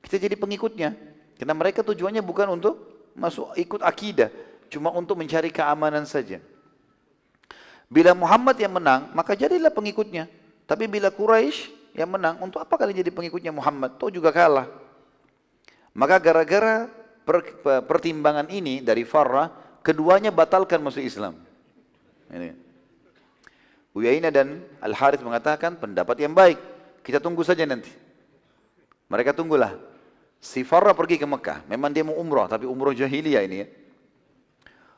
Kita jadi pengikutnya. Karena mereka tujuannya bukan untuk masuk ikut akidah, cuma untuk mencari keamanan saja. Bila Muhammad yang menang, maka jadilah pengikutnya. Tapi bila Quraisy yang menang, untuk apa kalian jadi pengikutnya Muhammad? Toh juga kalah. Maka gara-gara pertimbangan ini dari Farrah, keduanya batalkan masuk Islam. Ini. Uyainah dan Al-Harith mengatakan pendapat yang baik. Kita tunggu saja nanti. Mereka tunggulah. Si Farrah pergi ke Mekah. Memang dia mau umrah, tapi umrah jahiliyah ini ya.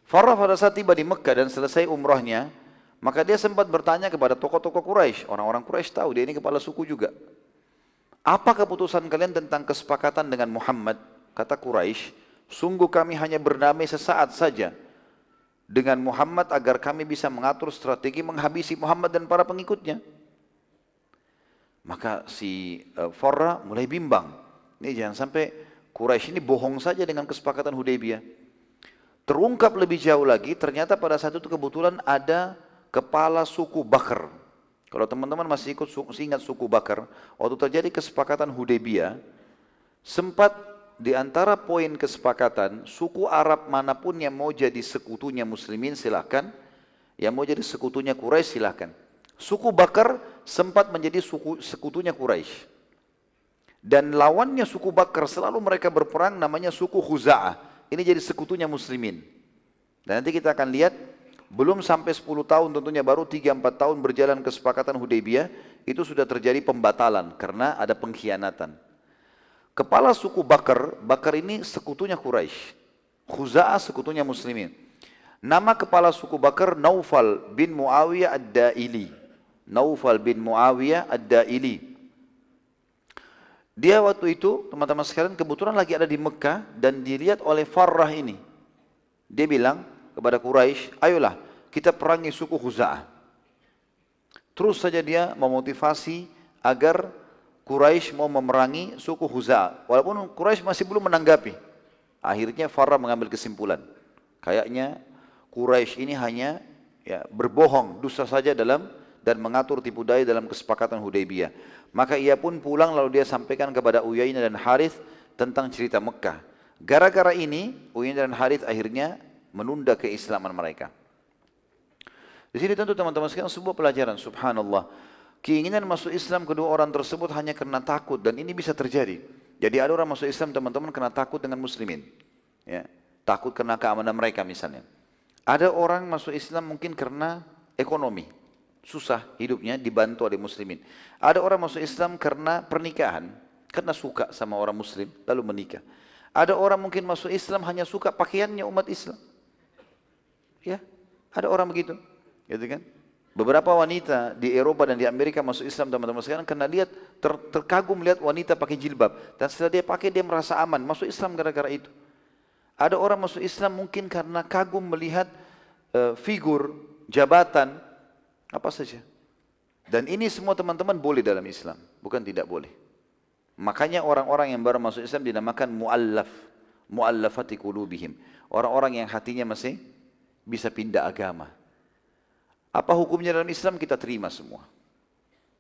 Farrah pada saat tiba di Mekah dan selesai umrahnya, maka dia sempat bertanya kepada tokoh-tokoh Quraisy. Orang-orang Quraisy tahu dia ini kepala suku juga. Apa keputusan kalian tentang kesepakatan dengan Muhammad? Kata Quraisy, sungguh kami hanya berdamai sesaat saja dengan Muhammad agar kami bisa mengatur strategi menghabisi Muhammad dan para pengikutnya. Maka si Farrah mulai bimbang. Ini jangan sampai Quraisy ini bohong saja dengan kesepakatan Hudaybiyah. Terungkap lebih jauh lagi, ternyata pada saat itu kebetulan ada kepala suku Bakr. Kalau teman-teman masih ingat suku Bakr, waktu terjadi kesepakatan Hudaybiyah, sempat di antara poin kesepakatan, suku Arab manapun yang mau jadi sekutunya Muslimin silahkan, yang mau jadi sekutunya Quraisy silahkan. Suku Bakr sempat menjadi sekutunya Quraisy. Dan lawannya suku Bakr selalu mereka berperang namanya suku Khuza'ah. Ini jadi sekutunya Muslimin. Dan nanti kita akan lihat, belum sampai 10 tahun tentunya, baru 3-4 tahun berjalan kesepakatan Hudaybiyah, itu sudah terjadi pembatalan karena ada pengkhianatan. Kepala suku Bakr, Bakr ini sekutunya Quraisy. Khuza'ah sekutunya Muslimin. Nama kepala suku Bakr Naufal bin Muawiyah Ad-Daili. Naufal bin Muawiyah Ad-Daili. Dia waktu itu, teman-teman sekalian, kebetulan lagi ada di Mekah dan dilihat oleh Farrah ini. Dia bilang kepada Quraisy, ayolah kita perangi suku Khuza'ah. Terus saja dia memotivasi agar Quraisy mau memerangi suku Khuza'ah. Walaupun Quraisy masih belum menanggapi. Akhirnya Farrah mengambil kesimpulan. Kayaknya Quraisy ini hanya berbohong, dusta saja dan mengatur tipu daya dalam kesepakatan Hudaybiyah. Maka ia pun pulang lalu dia sampaikan kepada Uyainah dan Harith tentang cerita Mekah. Gara-gara ini Uyainah dan Harith akhirnya menunda keislaman mereka. Di sini tentu teman-teman sekalian sebuah pelajaran, subhanallah. Keinginan masuk Islam kedua orang tersebut hanya karena takut, dan ini bisa terjadi. Jadi ada orang masuk Islam teman-teman karena takut dengan muslimin. Ya, takut karena keamanan mereka misalnya. Ada orang masuk Islam mungkin karena ekonomi. Susah hidupnya, dibantu oleh muslimin. Ada orang masuk Islam karena pernikahan, karena suka sama orang muslim, lalu menikah. Ada orang mungkin masuk Islam hanya suka pakaiannya umat Islam. Ya, ada orang begitu, gitu kan? Beberapa wanita di Eropa dan di Amerika masuk Islam teman-teman sekalian karena lihat terkagum lihat wanita pakai jilbab, dan setelah dia pakai dia merasa aman, masuk Islam gara-gara itu. Ada orang masuk Islam mungkin karena kagum melihat figur, jabatan, apa saja. Dan ini semua teman-teman boleh dalam Islam, bukan tidak boleh. Makanya orang-orang yang baru masuk Islam dinamakan mu'allafati qulubihim. Orang-orang yang hatinya masih bisa pindah agama. Apa hukumnya dalam Islam kita terima semua.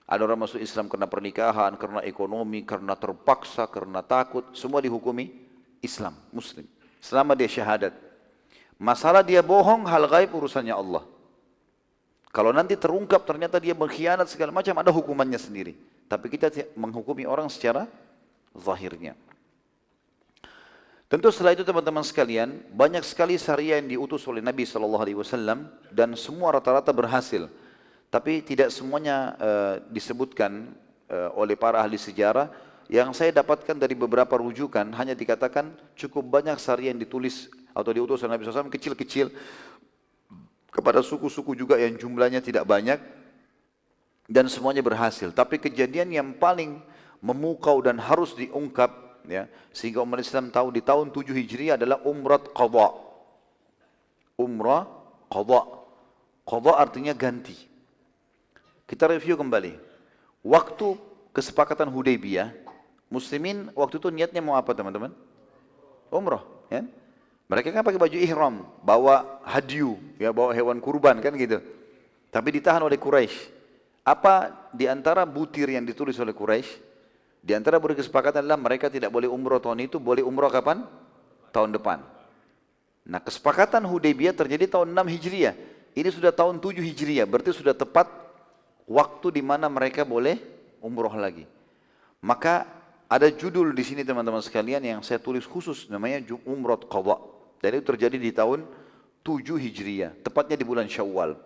Ada orang masuk Islam karena pernikahan, karena ekonomi, karena terpaksa, karena takut, semua dihukumi Islam, Muslim. Selama dia syahadat. Masalah dia bohong, hal gaib urusannya Allah. Kalau nanti terungkap ternyata dia berkhianat segala macam, ada hukumannya sendiri. Tapi kita menghukumi orang secara zahirnya. Tentu setelah itu teman-teman sekalian, banyak sekali syariah yang diutus oleh Nabi SAW dan semua rata-rata berhasil. Tapi tidak semuanya disebutkan oleh para ahli sejarah. Yang saya dapatkan dari beberapa rujukan hanya dikatakan cukup banyak sari yang ditulis atau diutus oleh Nabi SAW kecil-kecil kepada suku-suku juga yang jumlahnya tidak banyak dan semuanya berhasil. Tapi kejadian yang paling memukau dan harus diungkap ya, sehingga umat Islam tahu di tahun 7 Hijriah adalah Umrah Qadha. Umrah Qadha. Qadha artinya ganti. Kita review kembali. Waktu kesepakatan Hudaybiyah, Muslimin waktu itu niatnya mau apa teman-teman? Umrah, ya. Mereka kan pakai baju ihram, bawa hadyu, ya, bawa hewan kurban kan gitu. Tapi ditahan oleh Quraisy. Apa di antara butir yang ditulis oleh Quraisy? Di antara butir kesepakatan adalah mereka tidak boleh umrah tahun itu, boleh umrah kapan? Tahun depan. Nah, kesepakatan Hudaybiyah terjadi tahun 6 Hijriah. Ini sudah tahun 7 Hijriah, berarti sudah tepat waktu di mana mereka boleh umrah lagi. Maka ada judul di sini teman-teman sekalian yang saya tulis khusus namanya Umrah Qadha. Dan itu terjadi di tahun 7 Hijriah, tepatnya di bulan Syawal.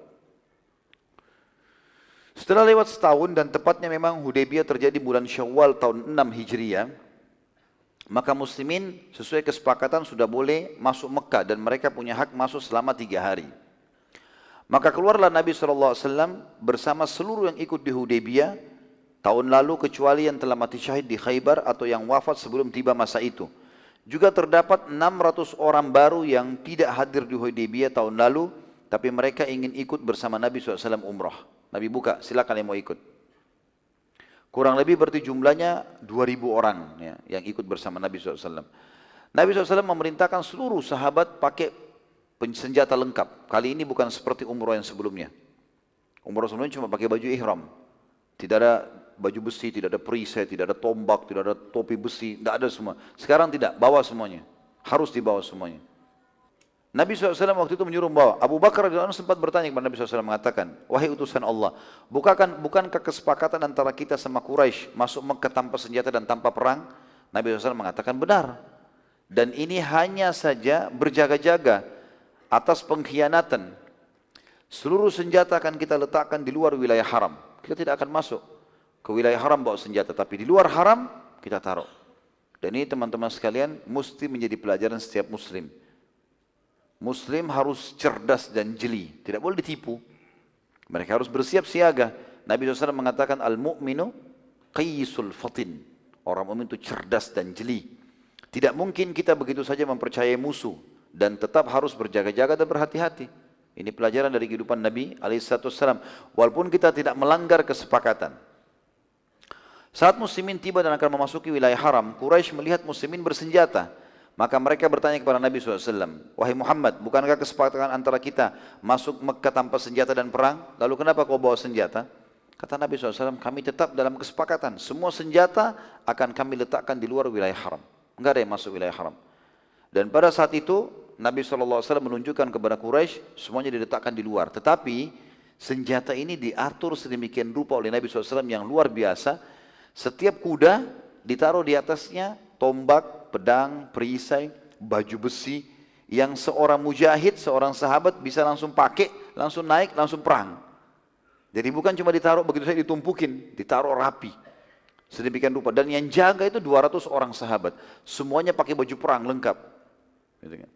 Setelah lewat setahun dan tepatnya memang Hudaybiyah terjadi bulan Syawal tahun 6 Hijriah, maka muslimin sesuai kesepakatan sudah boleh masuk Mekah dan mereka punya hak masuk selama 3 hari. Maka keluarlah Nabi SAW bersama seluruh yang ikut di Hudaybiyah tahun lalu kecuali yang telah mati syahid di Khaybar atau yang wafat sebelum tiba masa itu. Juga terdapat 600 orang baru yang tidak hadir di Hudaybiyah tahun lalu, tapi mereka ingin ikut bersama Nabi SAW umrah. Nabi buka, silakan yang mau ikut. Kurang lebih berarti jumlahnya 2000 orang ya, yang ikut bersama Nabi SAW. Nabi SAW memerintahkan seluruh sahabat pakai senjata lengkap. Kali ini bukan seperti umrah yang sebelumnya. Umrah sebelumnya cuma pakai baju ihram. Tidak ada baju besi, tidak ada perisai, tidak ada tombak, tidak ada topi besi, tidak ada semua. Sekarang tidak, bawa semuanya. Harus dibawa semuanya. Nabi SAW waktu itu menyuruh membawa. Abu Bakar radhiyallahu anhu sempat bertanya kepada Nabi SAW mengatakan, wahai utusan Allah, bukankah kesepakatan antara kita sama Quraisy masuk Mekah tanpa senjata dan tanpa perang? Nabi SAW mengatakan benar. Dan ini hanya saja berjaga-jaga atas pengkhianatan. Seluruh senjata akan kita letakkan di luar wilayah haram. Kita tidak akan masuk ke wilayah haram bawa senjata, tapi di luar haram kita taruh. Dan ini teman-teman sekalian mesti menjadi pelajaran setiap muslim. Muslim harus cerdas dan jeli, tidak boleh ditipu. Mereka harus bersiap siaga. Nabi SAW mengatakan al-mu'minu qisul fatin. Orang mukmin itu cerdas dan jeli. Tidak mungkin kita begitu saja mempercayai musuh dan tetap harus berjaga-jaga dan berhati-hati. Ini pelajaran dari kehidupan Nabi SAW. Walaupun kita tidak melanggar kesepakatan. Saat muslimin tiba dan akan memasuki wilayah haram, Quraisy melihat muslimin bersenjata. Maka mereka bertanya kepada Nabi SAW, wahai Muhammad, bukankah kesepakatan antara kita masuk Mekah tanpa senjata dan perang? Lalu kenapa kau bawa senjata? Kata Nabi SAW, kami tetap dalam kesepakatan. Semua senjata akan kami letakkan di luar wilayah haram. Enggak ada yang masuk wilayah haram. Dan pada saat itu, Nabi SAW menunjukkan kepada Quraisy semuanya diletakkan di luar. Tetapi senjata ini diatur sedemikian rupa oleh Nabi SAW yang luar biasa. Setiap kuda ditaruh di atasnya tombak, pedang, perisai, baju besi yang seorang mujahid, seorang sahabat bisa langsung pakai, langsung naik, langsung perang. Jadi bukan cuma ditaruh begitu saja ditumpukin, ditaruh rapi. Sedemikian rupa. Dan yang jaga itu 200 orang sahabat. Semuanya pakai baju perang lengkap. Gitu kan.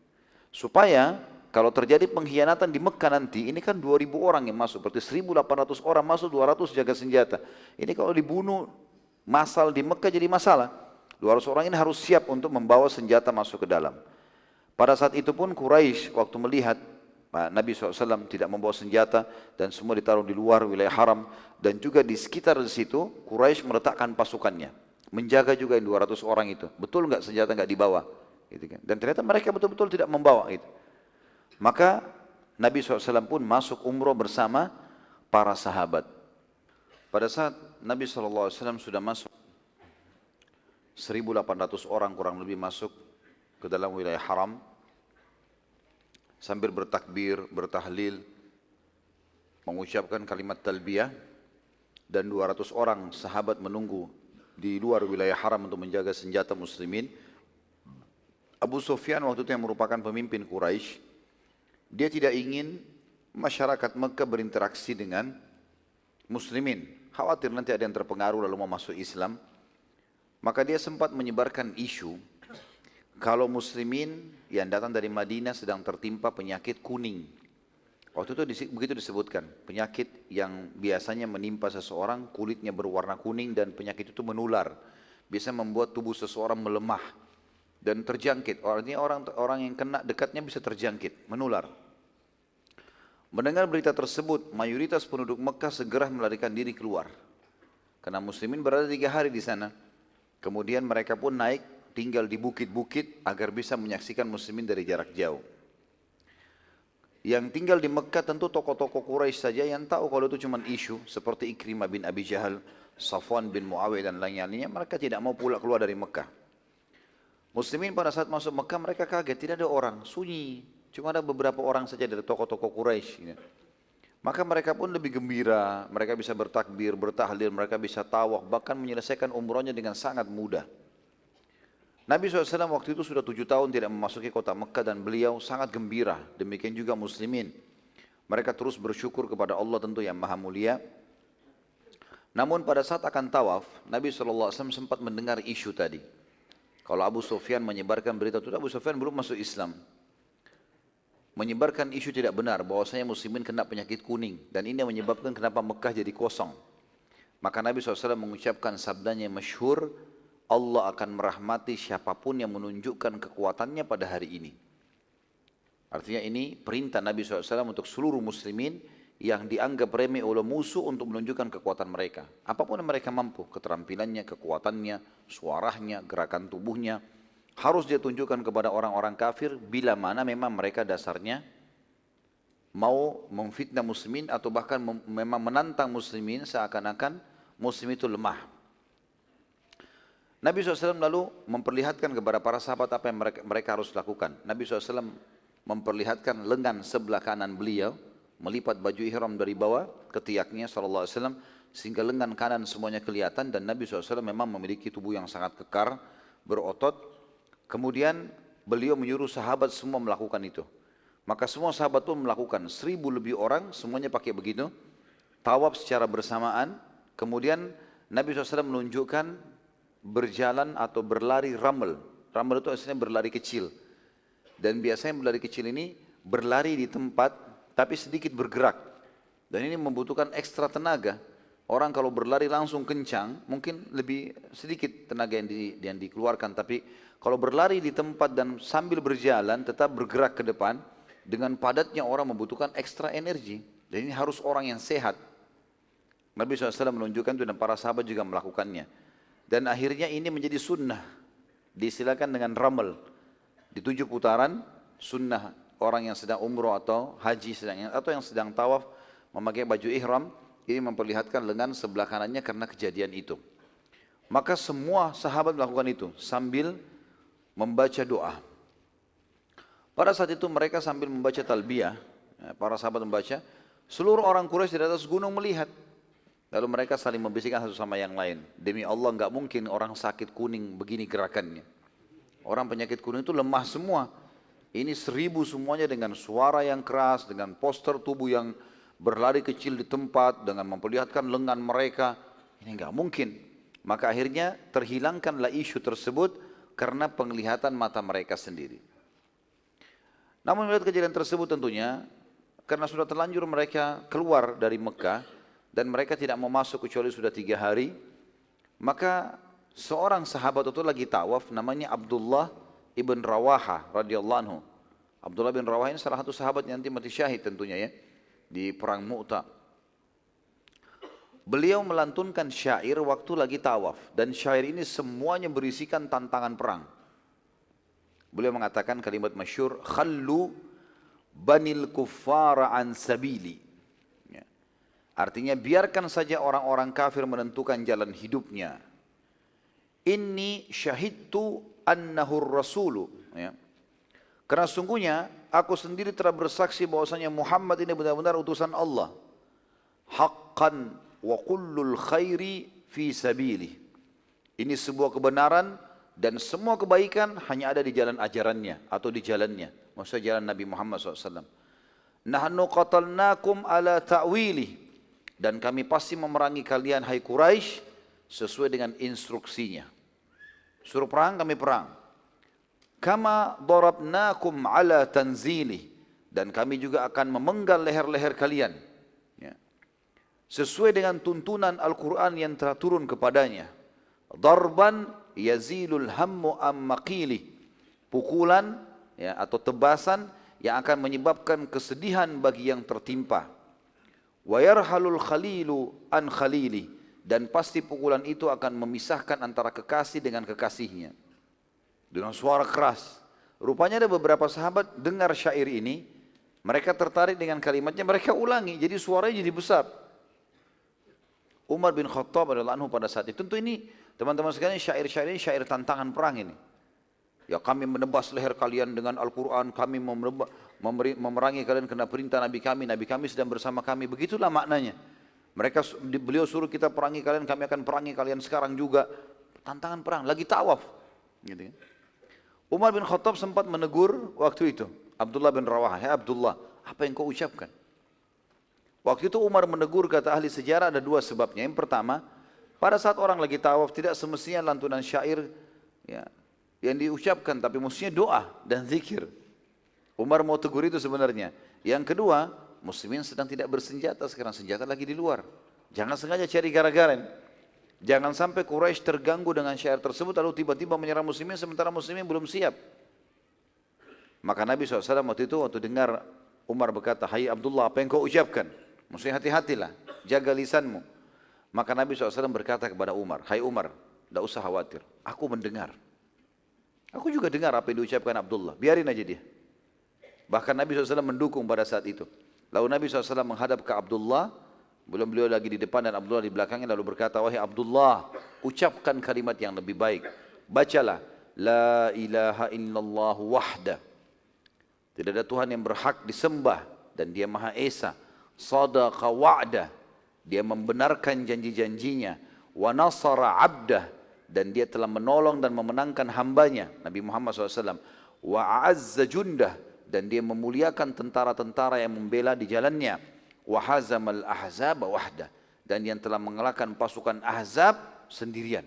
Supaya kalau terjadi pengkhianatan di Mekah nanti, ini kan 2000 orang yang masuk. Berarti 1800 orang masuk, 200 jaga senjata. Ini kalau dibunuh masal di Mekah jadi masalah. 200 orang ini harus siap untuk membawa senjata masuk ke dalam. Pada saat itu pun Quraisy waktu melihat Nabi SAW tidak membawa senjata dan semua ditaruh di luar wilayah haram. Dan juga di sekitar di situ Quraisy meletakkan pasukannya. Menjaga juga yang 200 orang itu. Betul nggak senjata nggak dibawa? Gitu kan. Dan ternyata mereka betul-betul tidak membawa itu. Maka Nabi SAW pun masuk umroh bersama para sahabat. Pada saat Nabi SAW sudah masuk, 1800 orang kurang lebih masuk ke dalam wilayah haram, sambil bertakbir, bertahlil, mengucapkan kalimat talbiyah, dan 200 orang sahabat menunggu di luar wilayah haram untuk menjaga senjata muslimin. Abu Sufyan waktu itu yang merupakan pemimpin Quraisy, dia tidak ingin masyarakat Mekah berinteraksi dengan muslimin. khawatir nanti ada yang terpengaruh lalu mau masuk Islam. Maka dia sempat menyebarkan isu kalau muslimin yang datang dari Madinah sedang tertimpa penyakit kuning. Waktu itu begitu disebutkan, penyakit yang biasanya menimpa seseorang, kulitnya berwarna kuning dan penyakit itu menular. Bisa membuat tubuh seseorang melemah dan terjangkit. Artinya orang yang kena dekatnya bisa terjangkit, menular. Mendengar berita tersebut, mayoritas penduduk Mekah segera melarikan diri keluar. Karena muslimin berada 3 hari di sana. Kemudian mereka pun naik, tinggal di bukit-bukit agar bisa menyaksikan muslimin dari jarak jauh. Yang tinggal di Mekah tentu tokoh-tokoh Quraisy saja yang tahu kalau itu cuma isu. Seperti Ikrimah bin Abi Jahal, Safwan bin Muawiyah dan lain-lainnya. Mereka tidak mau pula keluar dari Mekah. Muslimin pada saat masuk Mekah mereka kaget, tidak ada orang, sunyi. Cuma ada beberapa orang saja dari tokoh-tokoh Quraisy. Maka mereka pun lebih gembira, mereka bisa bertakbir, bertahlil, mereka bisa tawaf, bahkan menyelesaikan umrohnya dengan sangat mudah. Nabi SAW waktu itu sudah 7 tahun tidak memasuki kota Mekah dan beliau sangat gembira, demikian juga muslimin. Mereka terus bersyukur kepada Allah tentu yang maha mulia. Namun pada saat akan tawaf, Nabi SAW sempat mendengar isu tadi. Kalau Abu Sufyan menyebarkan berita itu, Abu Sufyan belum masuk Islam. Menyebarkan isu tidak benar bahwasanya muslimin kena penyakit kuning dan ini yang menyebabkan kenapa Mekah jadi kosong. Maka Nabi SAW mengucapkan sabdanya yang masyhur, Allah akan merahmati siapapun yang menunjukkan kekuatannya pada hari ini. Artinya ini perintah Nabi SAW untuk seluruh muslimin yang dianggap remeh oleh musuh untuk menunjukkan kekuatan mereka. Apapun yang mereka mampu, keterampilannya, kekuatannya, suaranya, gerakan tubuhnya, harus dia tunjukkan kepada orang-orang kafir bila mana memang mereka dasarnya mau memfitnah muslimin atau bahkan memang menantang muslimin seakan-akan muslim itu lemah. Nabi SAW lalu memperlihatkan kepada para sahabat apa yang mereka harus lakukan. Nabi SAW memperlihatkan lengan sebelah kanan beliau, melipat baju ihram dari bawah ketiaknya SAW sehingga lengan kanan semuanya kelihatan dan Nabi SAW memang memiliki tubuh yang sangat kekar, berotot. Kemudian beliau menyuruh sahabat semua melakukan itu. Maka semua sahabat pun melakukan, 1000 lebih orang semuanya pakai begitu. Tawaf secara bersamaan. Kemudian Nabi SAW menunjukkan berjalan atau berlari ramel. Ramel itu aslinya berlari kecil. Dan biasanya berlari kecil ini berlari di tempat tapi sedikit bergerak. Dan ini membutuhkan ekstra tenaga. Orang kalau berlari langsung kencang mungkin lebih sedikit tenaga yang dikeluarkan. Tapi kalau berlari di tempat dan sambil berjalan tetap bergerak ke depan, dengan padatnya orang membutuhkan ekstra energi. Dan ini harus orang yang sehat. Nabi SAW menunjukkan itu dan para sahabat juga melakukannya. Dan akhirnya ini menjadi sunnah. Disilakan dengan ramal. Di 7 putaran, sunnah orang yang sedang umroh atau haji atau yang sedang tawaf memakai baju ihram. Ini memperlihatkan lengan sebelah kanannya karena kejadian itu. Maka semua sahabat melakukan itu sambil membaca doa. Pada saat itu mereka sambil membaca talbiyah, para sahabat membaca, seluruh orang Quraisy di atas gunung melihat. Lalu mereka saling membisikkan satu sama yang lain. Demi Allah enggak mungkin orang sakit kuning begini gerakannya. Orang penyakit kuning itu lemah semua. Ini 1000 semuanya dengan suara yang keras, dengan postur tubuh yang berlari kecil di tempat, dengan memperlihatkan lengan mereka. Ini enggak mungkin. Maka akhirnya terhilangkanlah isu tersebut karena penglihatan mata mereka sendiri. Namun melihat kejadian tersebut tentunya, karena sudah terlanjur mereka keluar dari Mekah, dan mereka tidak mau masuk kecuali sudah 3 hari, maka seorang sahabat itu lagi tawaf, namanya Abdullah ibn Rawaha radhiyallahu anhu. Abdullah bin Rawaha ini salah satu sahabat yang nanti mati syahid tentunya ya, di perang Mu'tah. Beliau melantunkan syair waktu lagi tawaf, dan syair ini semuanya berisikan tantangan perang. Beliau mengatakan kalimat masyhur, khallu banil kuffara an sabili. Ya. Artinya biarkan saja orang-orang kafir menentukan jalan hidupnya. Inni syahidtu annahu rasulu. Ya. Karena sungguhnya aku sendiri telah bersaksi bahwasanya Muhammad ini benar-benar utusan Allah. Haqqan wa kullul khairi fi sabilih. Ini sebuah kebenaran dan semua kebaikan hanya ada di jalan ajarannya atau di jalannya. Maksudnya jalan Nabi Muhammad SAW. Nahnu qatalnakum ala ta'wilih. Dan kami pasti memerangi kalian hai Quraisy sesuai dengan instruksinya. Suruh perang, kami perang. Kama darabnakum ala tanzili, dan kami juga akan memenggal leher-leher kalian. Ya. Sesuai dengan tuntunan Al-Quran yang telah turun kepadanya. Darban yazilul hammu ammaqili, pukulan ya, atau tebasan yang akan menyebabkan kesedihan bagi yang tertimpa. Wa yarhalul khalilu an khalili, dan pasti pukulan itu akan memisahkan antara kekasih dengan kekasihnya. Dengan suara keras. Rupanya ada beberapa sahabat dengar syair ini, mereka tertarik dengan kalimatnya, mereka ulangi, jadi suaranya jadi besar. Umar bin Khattab radhiyallahu anhu pada saat itu, tentu ini teman-teman sekalian, syair-syair ini syair tantangan perang ini. Ya, kami menebas leher kalian dengan Al-Quran, kami memerangi kalian karena perintah Nabi kami sedang bersama kami. Begitulah maknanya. Beliau suruh kita perangi kalian, kami akan perangi kalian sekarang juga. Tantangan perang, lagi tawaf. Gitu. Umar bin Khattab sempat menegur waktu itu Abdullah bin Rawahah, "Hai Abdullah, apa yang kau ucapkan?" Waktu itu Umar menegur, kata ahli sejarah, ada dua sebabnya. Yang pertama, pada saat orang lagi tawaf tidak semestinya lantunan syair ya, yang diucapkan, tapi mestinya doa dan zikir. Umar mau tegur itu sebenarnya. Yang kedua, muslimin sedang tidak bersenjata sekarang, senjata lagi di luar. Jangan sengaja cari gara-gara. Jangan sampai Quraisy terganggu dengan syair tersebut lalu tiba-tiba menyerang muslimin sementara muslimin belum siap. Maka Nabi SAW waktu itu waktu dengar Umar berkata, "Hai Abdullah, apa yang kau ucapkan?" Maksudnya hati-hatilah, jaga lisanmu. Maka Nabi SAW berkata kepada Umar, "Hai Umar, tidak usah khawatir, aku mendengar. Aku juga dengar apa yang diucapkan Abdullah, biarin aja dia." Bahkan Nabi SAW mendukung pada saat itu. Lalu Nabi SAW menghadap ke Abdullah, belum beliau lagi di depan dan Abdullah di belakangnya, lalu berkata, "Wahai Abdullah, ucapkan kalimat yang lebih baik. Bacalah, La ilaha illallah wahda. Tidak ada Tuhan yang berhak disembah dan Dia Maha Esa. Sadaqa wa'da, Dia membenarkan janji-janjinya. Wa nasara abdah, dan Dia telah menolong dan memenangkan hambanya Nabi Muhammad SAW. Wa a'azza jundah, dan Dia memuliakan tentara-tentara yang membela di jalannya. Wa hazamal ahzab wahda, dan yang telah mengalahkan pasukan Ahzab sendirian."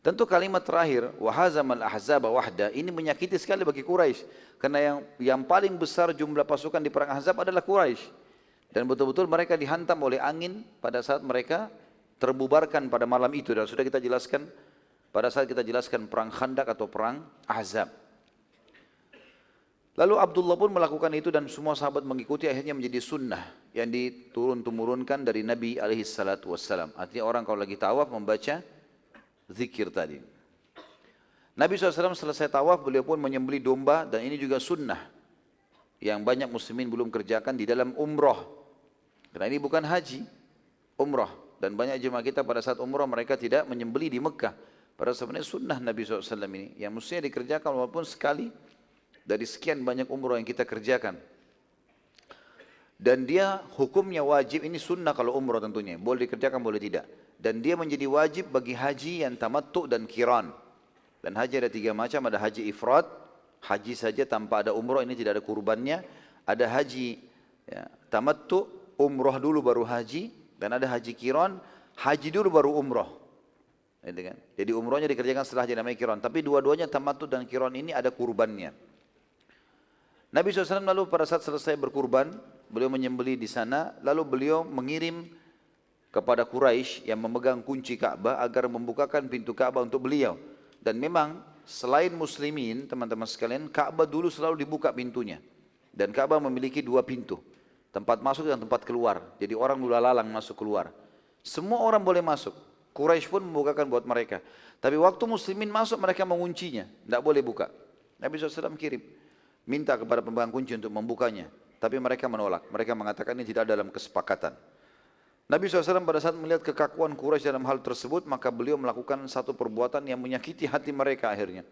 Tentu kalimat terakhir wa hazamal ahzab wahda ini menyakiti sekali bagi Quraisy, karena yang paling besar jumlah pasukan di perang Ahzab adalah Quraisy, dan betul-betul mereka dihantam oleh angin pada saat mereka terbubarkan pada malam itu. Dan sudah kita jelaskan pada saat kita jelaskan perang Khandaq atau perang Ahzab. Lalu Abdullah pun melakukan itu dan semua sahabat mengikuti, akhirnya menjadi sunnah yang diturun-temurunkan dari Nabi alaihissalatu wassalam. Artinya orang kalau lagi tawaf membaca zikir tadi. Nabi SAW selesai tawaf, beliau pun menyembelih domba, dan ini juga sunnah yang banyak muslimin belum kerjakan di dalam umroh. Karena ini bukan haji, umroh. Dan banyak jemaah kita pada saat umroh mereka tidak menyembelih di Mekah. Padahal sebenarnya sunnah Nabi SAW ini yang mestinya dikerjakan walaupun sekali dari sekian banyak umroh yang kita kerjakan. Dan dia hukumnya wajib, ini sunnah kalau umroh tentunya, boleh dikerjakan boleh tidak. Dan dia menjadi wajib bagi haji yang tamattu dan qiran. Dan haji ada tiga macam, ada haji ifrad, haji saja tanpa ada umroh, ini tidak ada kurbannya. Ada haji ya, tamattu, umroh dulu baru haji. Dan ada haji qiran, haji dulu baru umroh. Jadi umrohnya dikerjakan setelah haji namanya qiran. Tapi dua-duanya tamattu dan qiran ini ada kurbannya. Nabi SAW lalu pada saat selesai berkurban, beliau menyembelih di sana, lalu beliau mengirim kepada Quraisy yang memegang kunci Ka'bah agar membukakan pintu Ka'bah untuk beliau. Dan memang selain muslimin, teman-teman sekalian, Ka'bah dulu selalu dibuka pintunya. Dan Ka'bah memiliki dua pintu, tempat masuk dan tempat keluar. Jadi orang lula lalang masuk keluar. Semua orang boleh masuk. Quraisy pun membukakan buat mereka. Tapi waktu muslimin masuk mereka menguncinya, tidak boleh buka. Nabi SAW kirim, minta kepada pemegang kunci untuk membukanya. Tapi mereka menolak. Mereka mengatakan ini tidak dalam kesepakatan. Nabi SAW pada saat melihat kekakuan Quraisy dalam hal tersebut, maka beliau melakukan satu perbuatan yang menyakiti hati mereka akhirnya.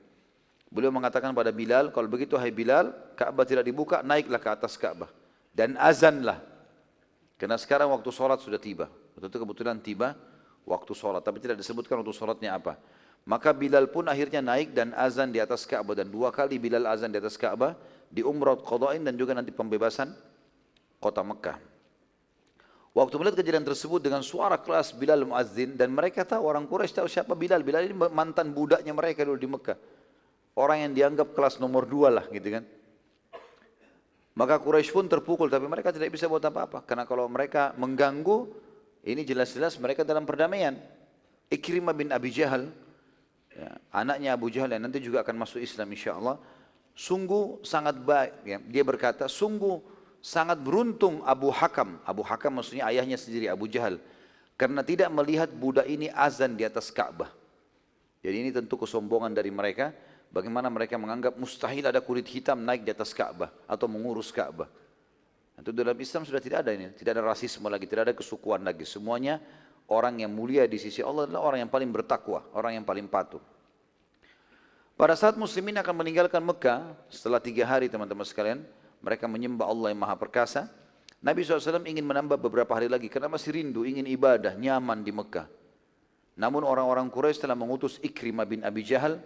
Beliau mengatakan pada Bilal, kalau begitu hai Bilal, Ka'bah tidak dibuka, naiklah ke atas Ka'bah. Dan azanlah. Karena sekarang waktu sholat sudah tiba. Waktu itu kebetulan tiba waktu sholat, tapi tidak disebutkan waktu sholatnya apa. Maka Bilal pun akhirnya naik dan azan di atas Ka'bah. Dan dua kali Bilal azan di atas Ka'bah, di Umrah Qada'in dan juga nanti pembebasan kota Mekah. Waktu melihat kejadian tersebut dengan suara keras Bilal muazzin, dan mereka tahu, orang Quraisy tahu siapa Bilal. Bilal ini mantan budaknya mereka dulu di Mekah. Orang yang dianggap kelas nomor 2 lah gitu kan. Maka Quraisy pun terpukul, tapi mereka tidak bisa buat apa-apa. Karena kalau mereka mengganggu, ini jelas-jelas mereka dalam perdamaian. Ikrimah bin Abi Jahal, ya, anaknya Abu Jahal yang nanti juga akan masuk Islam insyaAllah, sungguh sangat baik. Ya. Dia berkata, sungguh sangat beruntung Abu Hakam. Abu Hakam maksudnya ayahnya sendiri, Abu Jahal. Karena tidak melihat budak ini azan di atas Ka'bah. Jadi ini tentu kesombongan dari mereka. Bagaimana mereka menganggap mustahil ada kulit hitam naik di atas Ka'bah atau mengurus Ka'bah. Itu dalam Islam sudah tidak ada ini. Tidak ada rasisme lagi, tidak ada kesukuan lagi. Semuanya orang yang mulia di sisi Allah adalah orang yang paling bertakwa, orang yang paling patuh. Pada saat muslimin akan meninggalkan Mekah, setelah 3 hari teman-teman sekalian, mereka menyembah Allah yang Maha Perkasa. Nabi SAW ingin menambah beberapa hari lagi karena masih rindu, ingin ibadah, nyaman di Mekah. Namun orang-orang Quraisy telah mengutus Ikrimah bin Abi Jahal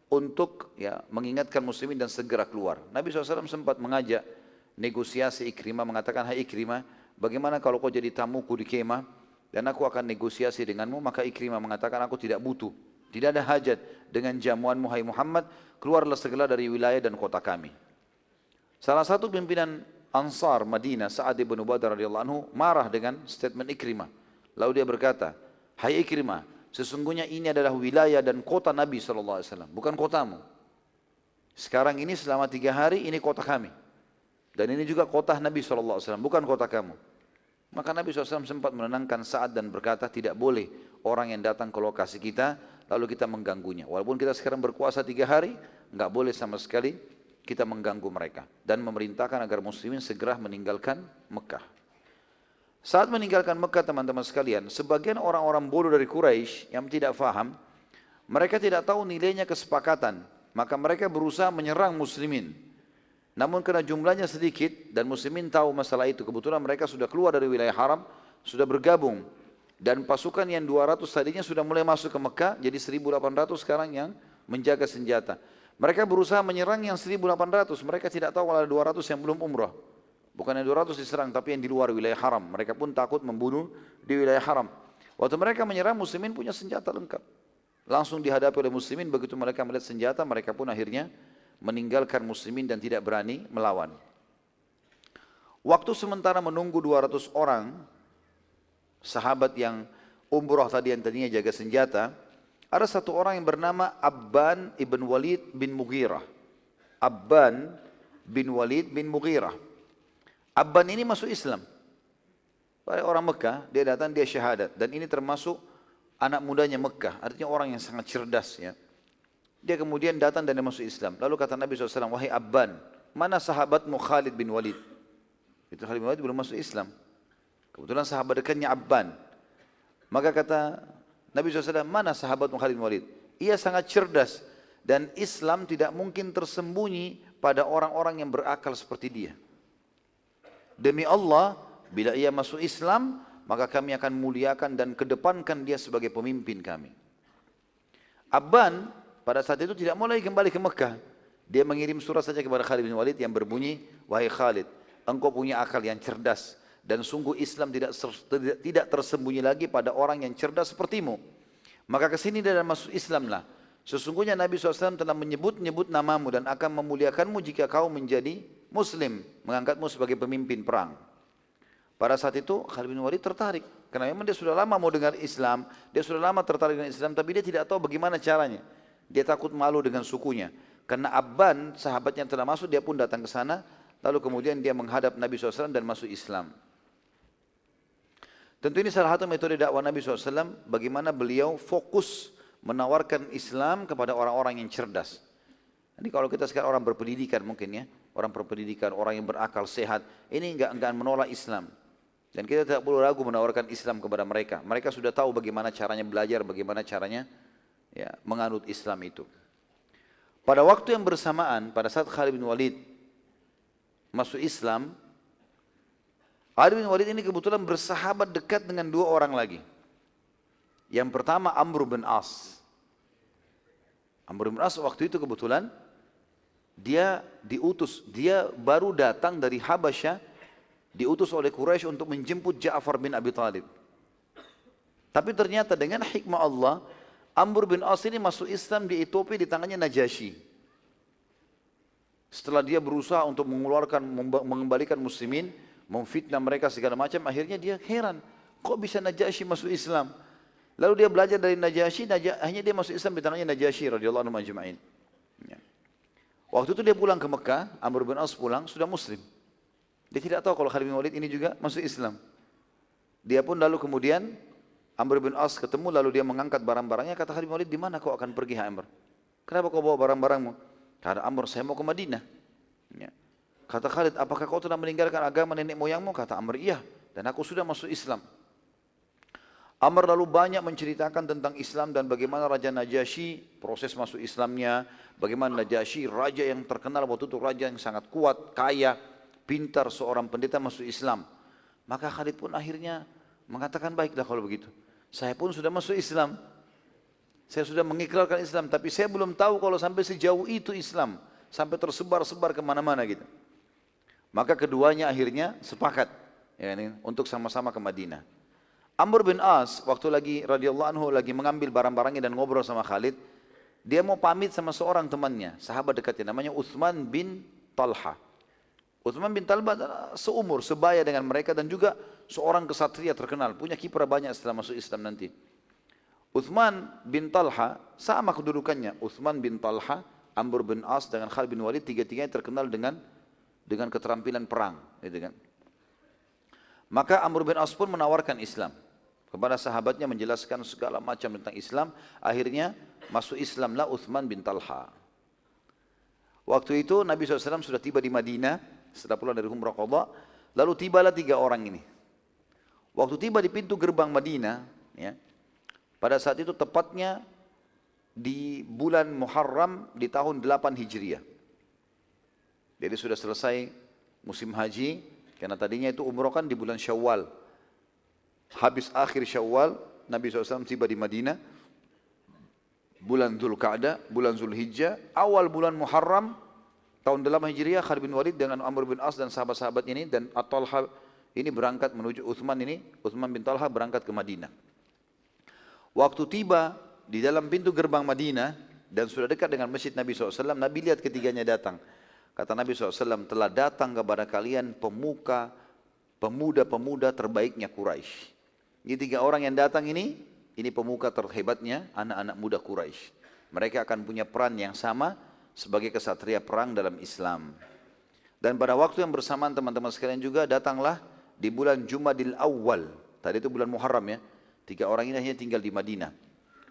untuk mengingatkan muslimin dan segera keluar. Nabi SAW sempat mengajak negosiasi Ikrimah, mengatakan, hai Ikrimah, bagaimana kalau kau jadi tamuku di kemah dan aku akan negosiasi denganmu? Maka Ikrimah mengatakan, aku tidak butuh, tidak ada hajat dengan jamuanmu hai Muhammad, keluarlah segera dari wilayah dan kota kami. Salah satu pimpinan Ansar Madinah, Sa'ad ibn Ubadah radhiyallahu anhu, marah dengan statement Ikrimah. Lalu dia berkata, hai Ikrimah, sesungguhnya ini adalah wilayah dan kota Nabi SAW, bukan kotamu. Sekarang ini selama 3 hari ini kota kami. Dan ini juga kota Nabi SAW, bukan kota kamu. Maka Nabi SAW sempat menenangkan Sa'ad dan berkata, tidak boleh orang yang datang ke lokasi kita lalu kita mengganggunya. Walaupun kita sekarang berkuasa 3 hari, enggak boleh sama sekali kita mengganggu mereka. Dan memerintahkan agar muslimin segera meninggalkan Mekah. Saat meninggalkan Mekah teman-teman sekalian, sebagian orang-orang bodoh dari Quraisy yang tidak faham, mereka tidak tahu nilainya kesepakatan. Maka mereka berusaha menyerang muslimin. Namun karena jumlahnya sedikit dan muslimin tahu masalah itu, kebetulan mereka sudah keluar dari wilayah haram, sudah bergabung. Dan pasukan yang 200 tadinya sudah mulai masuk ke Mekah, jadi 1.800 sekarang yang menjaga senjata. Mereka berusaha menyerang yang 1.800, mereka tidak tahu kalau ada 200 yang belum umrah. Bukan yang 200 diserang, tapi yang di luar wilayah haram. Mereka pun takut membunuh di wilayah haram. Waktu mereka menyerang, muslimin punya senjata lengkap. Langsung dihadapi oleh muslimin, begitu mereka melihat senjata, mereka pun akhirnya meninggalkan muslimin dan tidak berani melawan. Waktu sementara menunggu 200 orang, sahabat yang umrah tadi yang tadinya jaga senjata, ada satu orang yang bernama Abban ibn Walid bin Mughirah. Abban bin Walid bin Mughirah. Abban ini masuk Islam. Pada orang Mekah, dia datang, dia syahadat. Dan ini termasuk anak mudanya Mekah. Artinya orang yang sangat cerdas. Ya. Dia kemudian datang dan dia masuk Islam. Lalu kata Nabi SAW, wahai Abban, mana sahabatmu Khalid bin Walid? Itu Khalid bin Walid belum masuk Islam. Kebetulan sahabat dekatnya Abban. Maka kata Nabi SAW, mana sahabat Khalid bin Walid? Ia sangat cerdas dan Islam tidak mungkin tersembunyi pada orang-orang yang berakal seperti dia. Demi Allah, bila ia masuk Islam, maka kami akan muliakan dan kedepankan dia sebagai pemimpin kami. Abban pada saat itu tidak mau lagi kembali ke Mekah. Dia mengirim surat saja kepada Khalid bin Walid yang berbunyi, wahai Khalid, engkau punya akal yang cerdas. Dan sungguh Islam tidak tersembunyi lagi pada orang yang cerdas sepertimu. Maka kesini dan masuk Islamlah. Sesungguhnya Nabi SAW telah menyebut-nyebut namamu dan akan memuliakanmu jika kau menjadi Muslim, mengangkatmu sebagai pemimpin perang. Pada saat itu Khalid bin Walid tertarik. Karena memang dia sudah lama mau dengar Islam, dia sudah lama tertarik dengan Islam, tapi dia tidak tahu bagaimana caranya. Dia takut malu dengan sukunya. Karena Abban, sahabatnya yang telah masuk, dia pun datang ke sana, lalu kemudian dia menghadap Nabi SAW dan masuk Islam. Tentu ini salah satu metode dakwah Nabi SAW, bagaimana beliau fokus menawarkan Islam kepada orang-orang yang cerdas. Ini kalau kita sekarang orang berpendidikan mungkin ya, orang berpendidikan, orang yang berakal sehat, ini enggak menolak Islam. Dan kita tidak perlu ragu menawarkan Islam kepada mereka. Mereka sudah tahu bagaimana caranya belajar, bagaimana caranya menganut Islam itu. Pada waktu yang bersamaan, pada saat Khalid bin Walid masuk Islam, Khalid bin Walid ini kebetulan bersahabat dekat dengan 2 orang lagi. Yang pertama Amr bin As. Amr bin As waktu itu kebetulan dia diutus, dia baru datang dari Habasyah diutus oleh Quraisy untuk menjemput Ja'far bin Abi Thalib. Tapi ternyata dengan hikmah Allah, Amr bin As ini masuk Islam di Ethiopia di tangannya Najasyi. Setelah dia berusaha untuk mengembalikan muslimin, memfitnah mereka segala macam, akhirnya dia heran, kok bisa Najasyi masuk Islam? Lalu dia belajar dari Najasyi, akhirnya dia masuk Islam di tangannya Najasyi radhiyallahu anhu ajma'in. Ya. Waktu itu dia pulang ke Mekah, Amr bin As pulang, sudah muslim. Dia tidak tahu kalau Khalid bin Walid ini juga masuk Islam. Dia pun lalu kemudian Amr bin As ketemu, lalu dia mengangkat barang-barangnya. Kata Khalid bin Walid, di mana kau akan pergi, Amr? Kenapa kau bawa barang-barangmu? Kata Amr, saya mau ke Madinah. Ya. Kata Khalid, apakah kau telah meninggalkan agama nenek moyangmu? Kata Amr, iya. Dan aku sudah masuk Islam. Amr lalu banyak menceritakan tentang Islam dan bagaimana Raja Najasyi, proses masuk Islamnya. Bagaimana Najasyi, raja yang terkenal waktu itu, raja yang sangat kuat, kaya, pintar, seorang pendeta masuk Islam. Maka Khalid pun akhirnya mengatakan, baiklah kalau begitu. Saya pun sudah masuk Islam. Saya sudah mengikrarkan Islam, tapi saya belum tahu kalau sampai sejauh itu Islam. Sampai tersebar-sebar kemana-mana gitu. Maka keduanya akhirnya sepakat ya, untuk sama-sama ke Madinah. Amr bin As waktu lagi radhiyallahu anhu lagi mengambil barang-barangnya dan ngobrol sama Khalid, dia mau pamit sama seorang temannya, sahabat dekatnya, namanya Uthman bin Talha. Uthman bin Talha adalah seumur, sebaya dengan mereka dan juga seorang kesatria terkenal, punya kiprah banyak setelah masuk Islam nanti. Uthman bin Talha sama kedudukannya, Uthman bin Talha, Amr bin As dengan Khalid bin Walid, tiga-tiganya terkenal dengan keterampilan perang, gitu kan. Maka Amr bin As pun menawarkan Islam kepada sahabatnya, menjelaskan segala macam tentang Islam. Akhirnya masuk Islamlah Uthman bin Talha. Waktu itu Nabi SAW sudah tiba di Madinah setelah pulang dari Umrah Qadha. Lalu tibalah 3 orang ini. Waktu tiba di pintu gerbang Madinah, ya, pada saat itu tepatnya di bulan Muharram di tahun 8 Hijriah. Jadi sudah selesai musim haji, karena tadinya itu umrah kan di bulan Syawal. Habis akhir Syawal, Nabi SAW tiba di Madinah. Bulan Dzulqa'dah, bulan Zulhijjah, awal bulan Muharram, tahun 8 Hijriah, Khalid bin Walid dengan Amr bin As dan sahabat-sahabat ini dan At-Talha ini berangkat menuju Uthman bin Talha berangkat ke Madinah. Waktu tiba di dalam pintu gerbang Madinah dan sudah dekat dengan masjid Nabi SAW, Nabi lihat ketiganya datang. Kata Nabi SAW, telah datang kepada kalian pemuda-pemuda terbaiknya Quraisy. Ini 3 orang yang datang ini pemuka terhebatnya anak-anak muda Quraisy. Mereka akan punya peran yang sama sebagai kesatria perang dalam Islam. Dan pada waktu yang bersamaan teman-teman sekalian juga datanglah di bulan Jumadil Awal. Tadi itu bulan Muharram ya. 3 orang ini hanya tinggal di Madinah.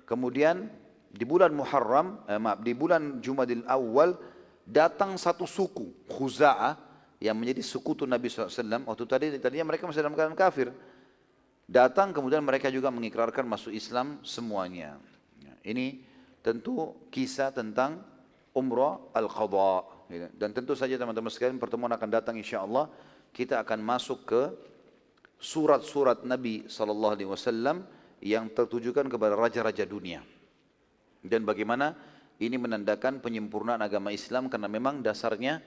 Kemudian di bulan di bulan Jumadil Awal datang satu suku, Khuza'ah, yang menjadi sekutu Nabi SAW. Waktu tadinya mereka masih dalam keadaan kafir. Datang kemudian mereka juga mengikrarkan masuk Islam semuanya. Ini tentu kisah tentang Umrah Al-Qadha. Dan tentu saja teman-teman sekalian pertemuan akan datang insyaAllah. Kita akan masuk ke surat-surat Nabi SAW yang tertujukan kepada raja-raja dunia. Dan bagaimana ini menandakan penyempurnaan agama Islam karena memang dasarnya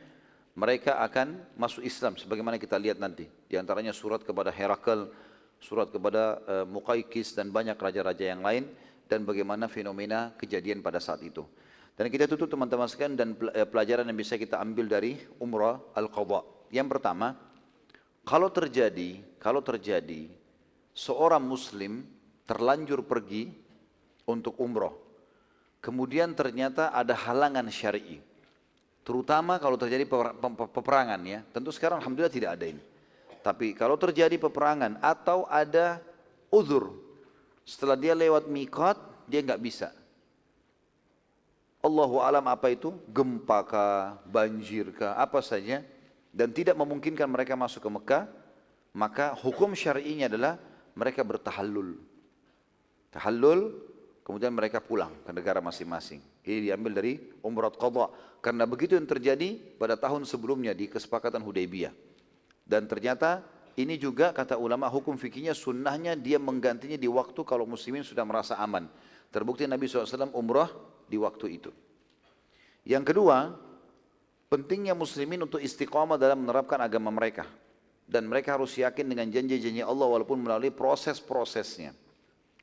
mereka akan masuk Islam sebagaimana kita lihat nanti. Di antaranya surat kepada Herakl, surat kepada Muqaykis dan banyak raja-raja yang lain dan bagaimana fenomena kejadian pada saat itu. Dan kita tutup teman-teman sekalian dan pelajaran yang bisa kita ambil dari Umrah Al-Qadha. Yang pertama, kalau terjadi seorang muslim terlanjur pergi untuk umrah, kemudian ternyata ada halangan syar'i, terutama kalau terjadi peperangan ya. Tentu sekarang alhamdulillah tidak ada ini. Tapi kalau terjadi peperangan atau ada uzur, setelah dia lewat miqat, dia nggak bisa. Allahu alam apa itu, gempa kah, banjir kah, apa saja, dan tidak memungkinkan mereka masuk ke Mekah, maka hukum syar'inya adalah mereka bertahallul. Tahallul, kemudian mereka pulang ke negara masing-masing. Ini diambil dari Umrah Qadha. Karena begitu yang terjadi pada tahun sebelumnya di kesepakatan Hudaybiyah. Dan ternyata ini juga kata ulama hukum fikihnya sunnahnya dia menggantinya di waktu kalau muslimin sudah merasa aman. Terbukti Nabi SAW umrah di waktu itu. Yang kedua, pentingnya muslimin untuk istiqamah dalam menerapkan agama mereka. dan mereka harus yakin dengan janji-janji Allah walaupun melalui proses-prosesnya.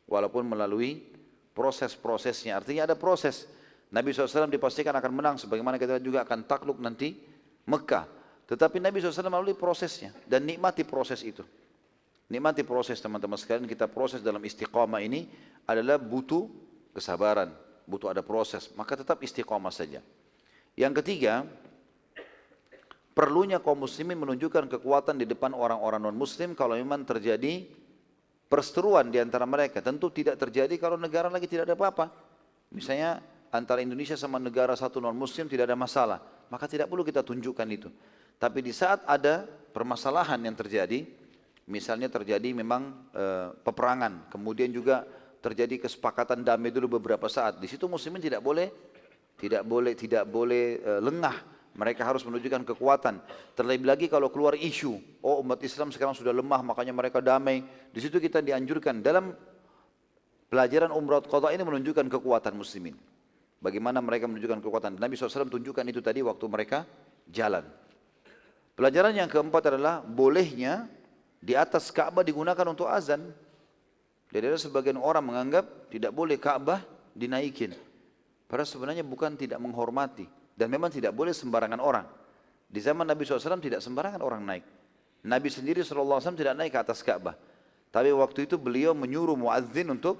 Walaupun melalui proses-prosesnya, artinya ada proses. Nabi SAW dipastikan akan menang, sebagaimana kita juga akan takluk nanti Mekah. Tetapi Nabi SAW melalui prosesnya, dan nikmati proses itu. Nikmati proses teman-teman sekalian, kita proses dalam istiqamah ini adalah butuh kesabaran, butuh ada proses, maka tetap istiqamah saja. Yang ketiga, perlunya kaum muslimin menunjukkan kekuatan di depan orang-orang non-muslim kalau memang terjadi perseteruan di antara mereka. Tentu tidak terjadi kalau negara lagi tidak ada apa-apa. Misalnya antara Indonesia sama negara satu non-muslim tidak ada masalah, maka tidak perlu kita tunjukkan itu. Tapi di saat ada permasalahan yang terjadi, misalnya terjadi memang peperangan, kemudian juga terjadi kesepakatan damai dulu beberapa saat. Di situ muslimin tidak boleh lengah. Mereka harus menunjukkan kekuatan. Terlebih lagi kalau keluar isu, oh umat Islam sekarang sudah lemah, makanya mereka damai. Di situ kita dianjurkan dalam pelajaran Umrah Qadha ini menunjukkan kekuatan muslimin. Bagaimana mereka menunjukkan kekuatan. Nabi SAW tunjukkan itu tadi waktu mereka jalan. Pelajaran yang keempat adalah bolehnya di atas Ka'bah digunakan untuk azan. Jadi ada sebagian orang menganggap tidak boleh Ka'bah dinaikin. Padahal sebenarnya bukan tidak menghormati. Dan memang tidak boleh sembarangan orang. Di zaman Nabi SAW tidak sembarangan orang naik. Nabi sendiri SAW tidak naik ke atas Ka'bah. Tapi waktu itu beliau menyuruh muadzin untuk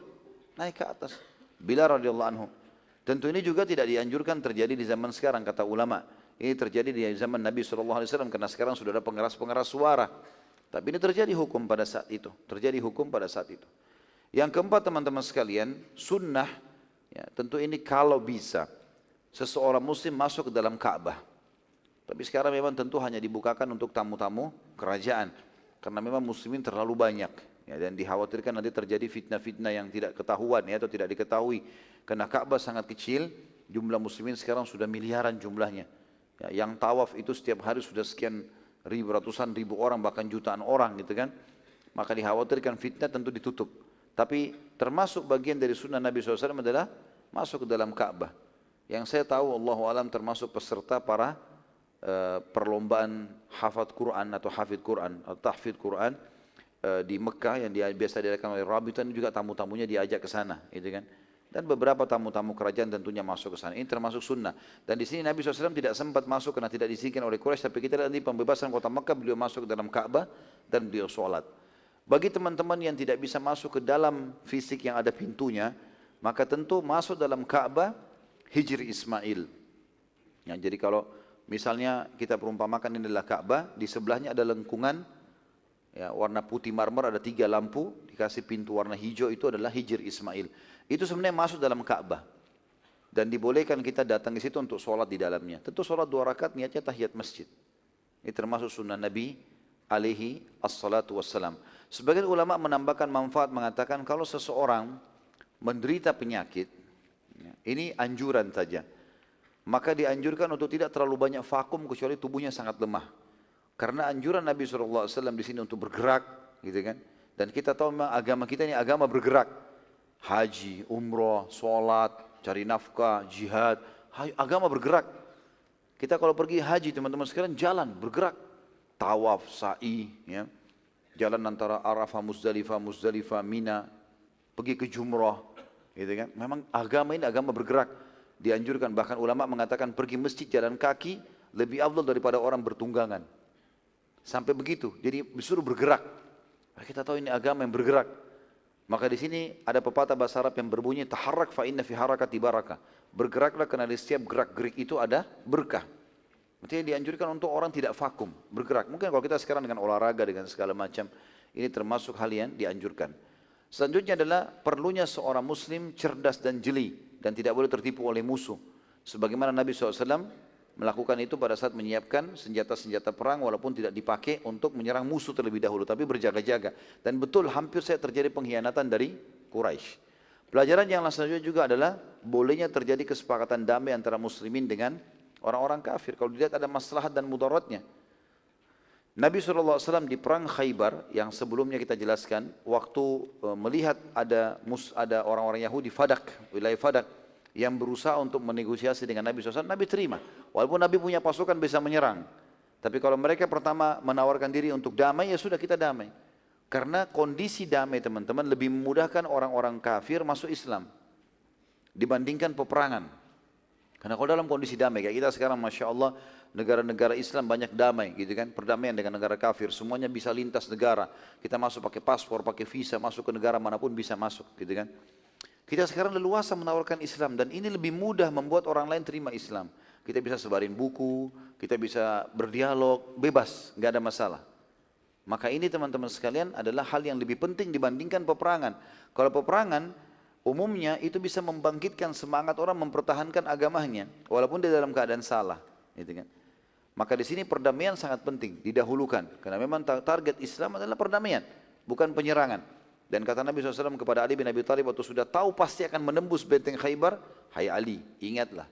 naik ke atas. Bilal radhiyallahu anhu. Tentu ini juga tidak dianjurkan terjadi di zaman sekarang, kata ulama. Ini terjadi di zaman Nabi SAW karena sekarang sudah ada pengeras-pengeras suara. Tapi ini terjadi hukum pada saat itu. Terjadi hukum pada saat itu. Yang keempat teman-teman sekalian, sunnah. Ya, tentu ini kalau bisa seseorang muslim masuk ke dalam Ka'bah. Tapi sekarang memang tentu hanya dibukakan untuk tamu-tamu kerajaan. Karena memang muslimin terlalu banyak. Ya, dan dikhawatirkan nanti terjadi fitnah-fitnah yang tidak ketahuan ya, atau tidak diketahui. Karena Ka'bah sangat kecil, jumlah muslimin sekarang sudah miliaran jumlahnya. Ya, yang tawaf itu setiap hari sudah sekian ribu, ratusan ribu orang, bahkan jutaan orang gitu kan. Maka dikhawatirkan fitnah tentu ditutup. Tapi termasuk bagian dari sunnah Nabi SAW adalah masuk ke dalam Ka'bah. Yang saya tahu Allahu alam termasuk peserta para perlombaan hafaz Quran atau hafid Quran atau tahfidz Quran di Mekah yang biasa diadakan oleh Rabitan, juga tamu-tamunya diajak ke sana, gitu kan. Dan beberapa tamu-tamu kerajaan tentunya masuk ke sana. Ini termasuk sunnah. Dan di sini Nabi SAW tidak sempat masuk karena tidak diizinkan oleh Quraisy. Tapi kita lihat di pembebasan kota Mekah, beliau masuk ke dalam Ka'bah dan beliau sholat. Bagi teman-teman yang tidak bisa masuk ke dalam fisik yang ada pintunya, maka tentu masuk dalam Ka'bah Hijri Ismail. Ya, jadi kalau misalnya kita perumpamakan ini adalah Ka'bah, di sebelahnya ada lengkungan ya, warna putih marmer, ada 3 lampu, dikasih pintu warna hijau, itu adalah Hijri Ismail. Itu sebenarnya masuk dalam Ka'bah. Dan dibolehkan kita datang ke situ untuk sholat di dalamnya. Tentu sholat 2 rakaat niatnya tahiyat masjid. Ini termasuk sunnah Nabi alaihi assalatu wassalam. Sebagian ulama menambahkan manfaat, mengatakan kalau seseorang menderita penyakit, ini anjuran saja, maka dianjurkan untuk tidak terlalu banyak vakum kecuali tubuhnya sangat lemah. Karena anjuran Nabi SAW di sini untuk bergerak, gitu kan. Dan kita tahu memang agama kita ini agama bergerak. Haji, umroh, sholat, cari nafkah, jihad, agama bergerak. Kita kalau pergi haji teman-teman sekalian jalan, bergerak. Tawaf, sa'i, ya. Jalan antara Arafah, Muzdalifah, Mina, pergi ke Jumrah, gitu kan. Memang agama ini agama bergerak. Dianjurkan, bahkan ulama mengatakan pergi masjid jalan kaki lebih afdal daripada orang bertunggangan. Sampai begitu, jadi disuruh bergerak. Kita tahu ini agama yang bergerak. Maka di sini ada pepatah bahasa Arab yang berbunyi taharrak fa inna fi harakati barakah. Bergeraklah karena di setiap gerak-gerik itu ada berkah. Artinya dianjurkan untuk orang tidak vakum, bergerak. Mungkin kalau kita sekarang dengan olahraga dengan segala macam, ini termasuk hal yang dianjurkan. Selanjutnya adalah perlunya seorang muslim cerdas dan jeli dan tidak boleh tertipu oleh musuh. Sebagaimana Nabi SAW melakukan itu pada saat menyiapkan senjata-senjata perang walaupun tidak dipakai untuk menyerang musuh terlebih dahulu, tapi berjaga-jaga. Dan betul hampir saya terjadi pengkhianatan dari Quraisy. Pelajaran yang selanjutnya juga adalah bolehnya terjadi kesepakatan damai antara muslimin dengan orang-orang kafir kalau dilihat ada maslahat dan mudaratnya. Nabi SAW di perang Khaybar yang sebelumnya kita jelaskan, waktu melihat ada orang-orang Yahudi Fadak, wilayah Fadak, yang berusaha untuk menegosiasi dengan Nabi SAW, Nabi terima. Walaupun Nabi punya pasukan bisa menyerang. Tapi kalau mereka pertama menawarkan diri untuk damai, ya sudah kita damai. Karena kondisi damai teman-teman lebih memudahkan orang-orang kafir masuk Islam dibandingkan peperangan. Karena kalau dalam kondisi damai, kayak kita sekarang Masya Allah, negara-negara Islam banyak damai gitu kan, perdamaian dengan negara kafir, semuanya bisa lintas negara, kita masuk pakai paspor, pakai visa, masuk ke negara manapun bisa masuk gitu kan. Kita sekarang leluasa menawarkan Islam dan ini lebih mudah membuat orang lain terima Islam. Kita bisa sebarin buku, kita bisa berdialog, bebas, nggak ada masalah. Maka ini teman-teman sekalian adalah hal yang lebih penting dibandingkan peperangan. Kalau peperangan, umumnya itu bisa membangkitkan semangat orang mempertahankan agamanya, walaupun dia dalam keadaan salah. Gitu kan. Maka di sini perdamaian sangat penting, didahulukan. Karena memang target Islam adalah perdamaian, bukan penyerangan. Dan kata Nabi SAW kepada Ali bin Abi Thalib waktu sudah tahu pasti akan menembus benteng Khaybar, hai Ali, ingatlah,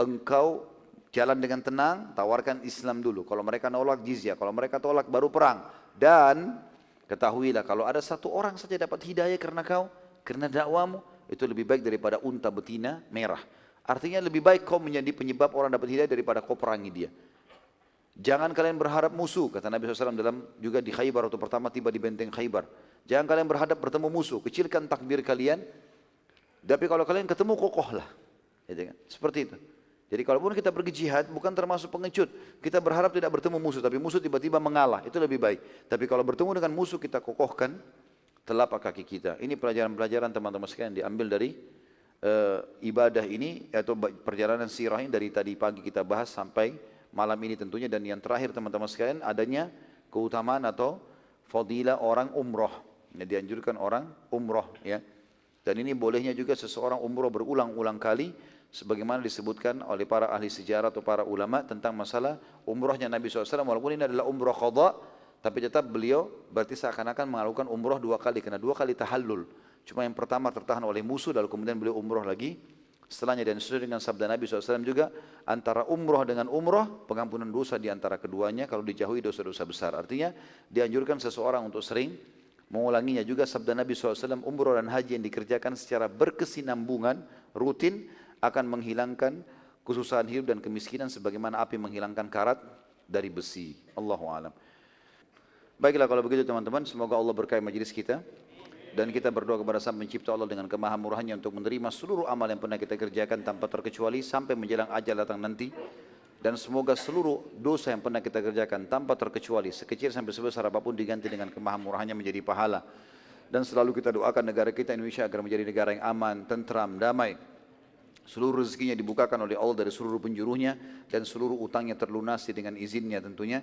engkau jalan dengan tenang, tawarkan Islam dulu. Kalau mereka nolak jizyah, kalau mereka tolak baru perang. Dan ketahuilah kalau ada satu orang saja dapat hidayah karena kau, karena dakwamu, itu lebih baik daripada unta betina merah. Artinya lebih baik kau menjadi penyebab orang dapat hidayah daripada kau perangi dia. Jangan kalian berharap musuh, kata Nabi SAW dalam juga di Khaybar waktu pertama tiba di benteng Khaybar. Jangan kalian berhadap bertemu musuh, kecilkan takbir kalian. Tapi kalau kalian ketemu kokohlah, gitu kan? Seperti itu. Jadi kalaupun kita pergi jihad bukan termasuk pengecut. Kita berharap tidak bertemu musuh, tapi musuh tiba-tiba mengalah, itu lebih baik. Tapi kalau bertemu dengan musuh kita kokohkan telapak kaki kita. Ini pelajaran-pelajaran teman-teman sekalian diambil dari ibadah ini atau perjalanan sirah ini dari tadi pagi kita bahas sampai malam ini tentunya. Dan yang terakhir teman-teman sekalian adanya keutamaan atau fadilah orang umroh. Dianjurkan orang umroh ya. Dan ini bolehnya juga seseorang umroh berulang-ulang kali sebagaimana disebutkan oleh para ahli sejarah atau para ulama tentang masalah umrohnya Nabi SAW. Walaupun ini adalah umroh qadha, tapi tetap beliau berarti seakan-akan melakukan umroh 2 kali, karena 2 kali tahallul. Cuma yang pertama tertahan oleh musuh, lalu kemudian beliau umroh lagi setelahnya. Dan sesuai dengan sabda Nabi SAW juga, antara umroh dengan umroh, pengampunan dosa di antara keduanya kalau dijauhi dosa-dosa besar. Artinya dianjurkan seseorang untuk sering mengulanginya. Juga sabda Nabi SAW, umroh dan haji yang dikerjakan secara berkesinambungan, rutin, akan menghilangkan kesusahan hidup dan kemiskinan sebagaimana api menghilangkan karat dari besi. Allahu a'lam. Baiklah kalau begitu teman-teman, semoga Allah berkahi majelis kita. Dan kita berdoa kepada Sang Pencipta Allah dengan kemahamurahannya untuk menerima seluruh amal yang pernah kita kerjakan tanpa terkecuali sampai menjelang ajal datang nanti. Dan semoga seluruh dosa yang pernah kita kerjakan tanpa terkecuali, sekecil sampai sebesar apapun, diganti dengan kemahamurahannya menjadi pahala. Dan selalu kita doakan negara kita Indonesia agar menjadi negara yang aman, tentram, damai. Seluruh rezekinya dibukakan oleh Allah dari seluruh penjuruhnya, dan seluruh utangnya terlunasi dengan izinnya tentunya.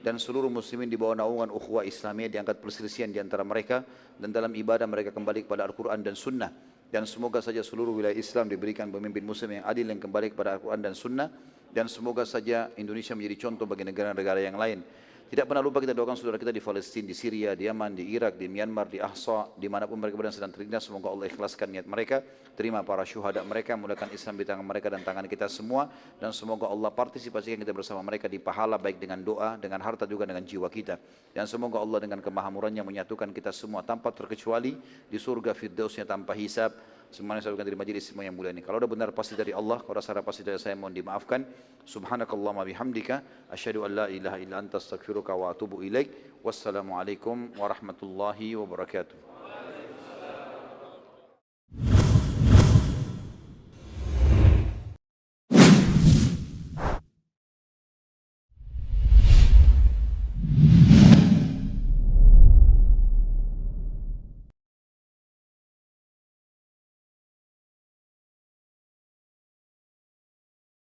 Dan seluruh muslimin di bawah naungan ukhuwah Islamiyah diangkat perselisihan di antara mereka, dan dalam ibadah mereka kembali kepada Al-Quran dan Sunnah. Dan semoga saja seluruh wilayah Islam diberikan pemimpin muslim yang adil yang kembali kepada Al-Quran dan Sunnah. Dan semoga saja Indonesia menjadi contoh bagi negara-negara yang lain. Tidak pernah lupa kita doakan saudara kita di Palestina, di Syria, di Yaman, di Irak, di Myanmar, di Ahsa, dimanapun mereka berada sedang terlindas. Semoga Allah ikhlaskan niat mereka, terima para syuhada mereka, mudahkan Islam di tangan mereka dan tangan kita semua. Dan semoga Allah partisipasikan kita bersama mereka di pahala, baik dengan doa, dengan harta, juga dengan jiwa kita. Dan semoga Allah dengan kemahamurannya menyatukan kita semua tanpa terkecuali di surga firdausnya tanpa hisab. Semuanya saya ucapkan dari majelis semua yang mulia ini. Kalau ada benar pasti dari Allah, kalau rasa pasti dari saya, mohon dimaafkan. Subhanakallahumma bihamdika, asyhadu an la ilaha illa anta astaghfiruka wa atubu ilaik. Wassalamualaikum warahmatullahi wabarakatuh.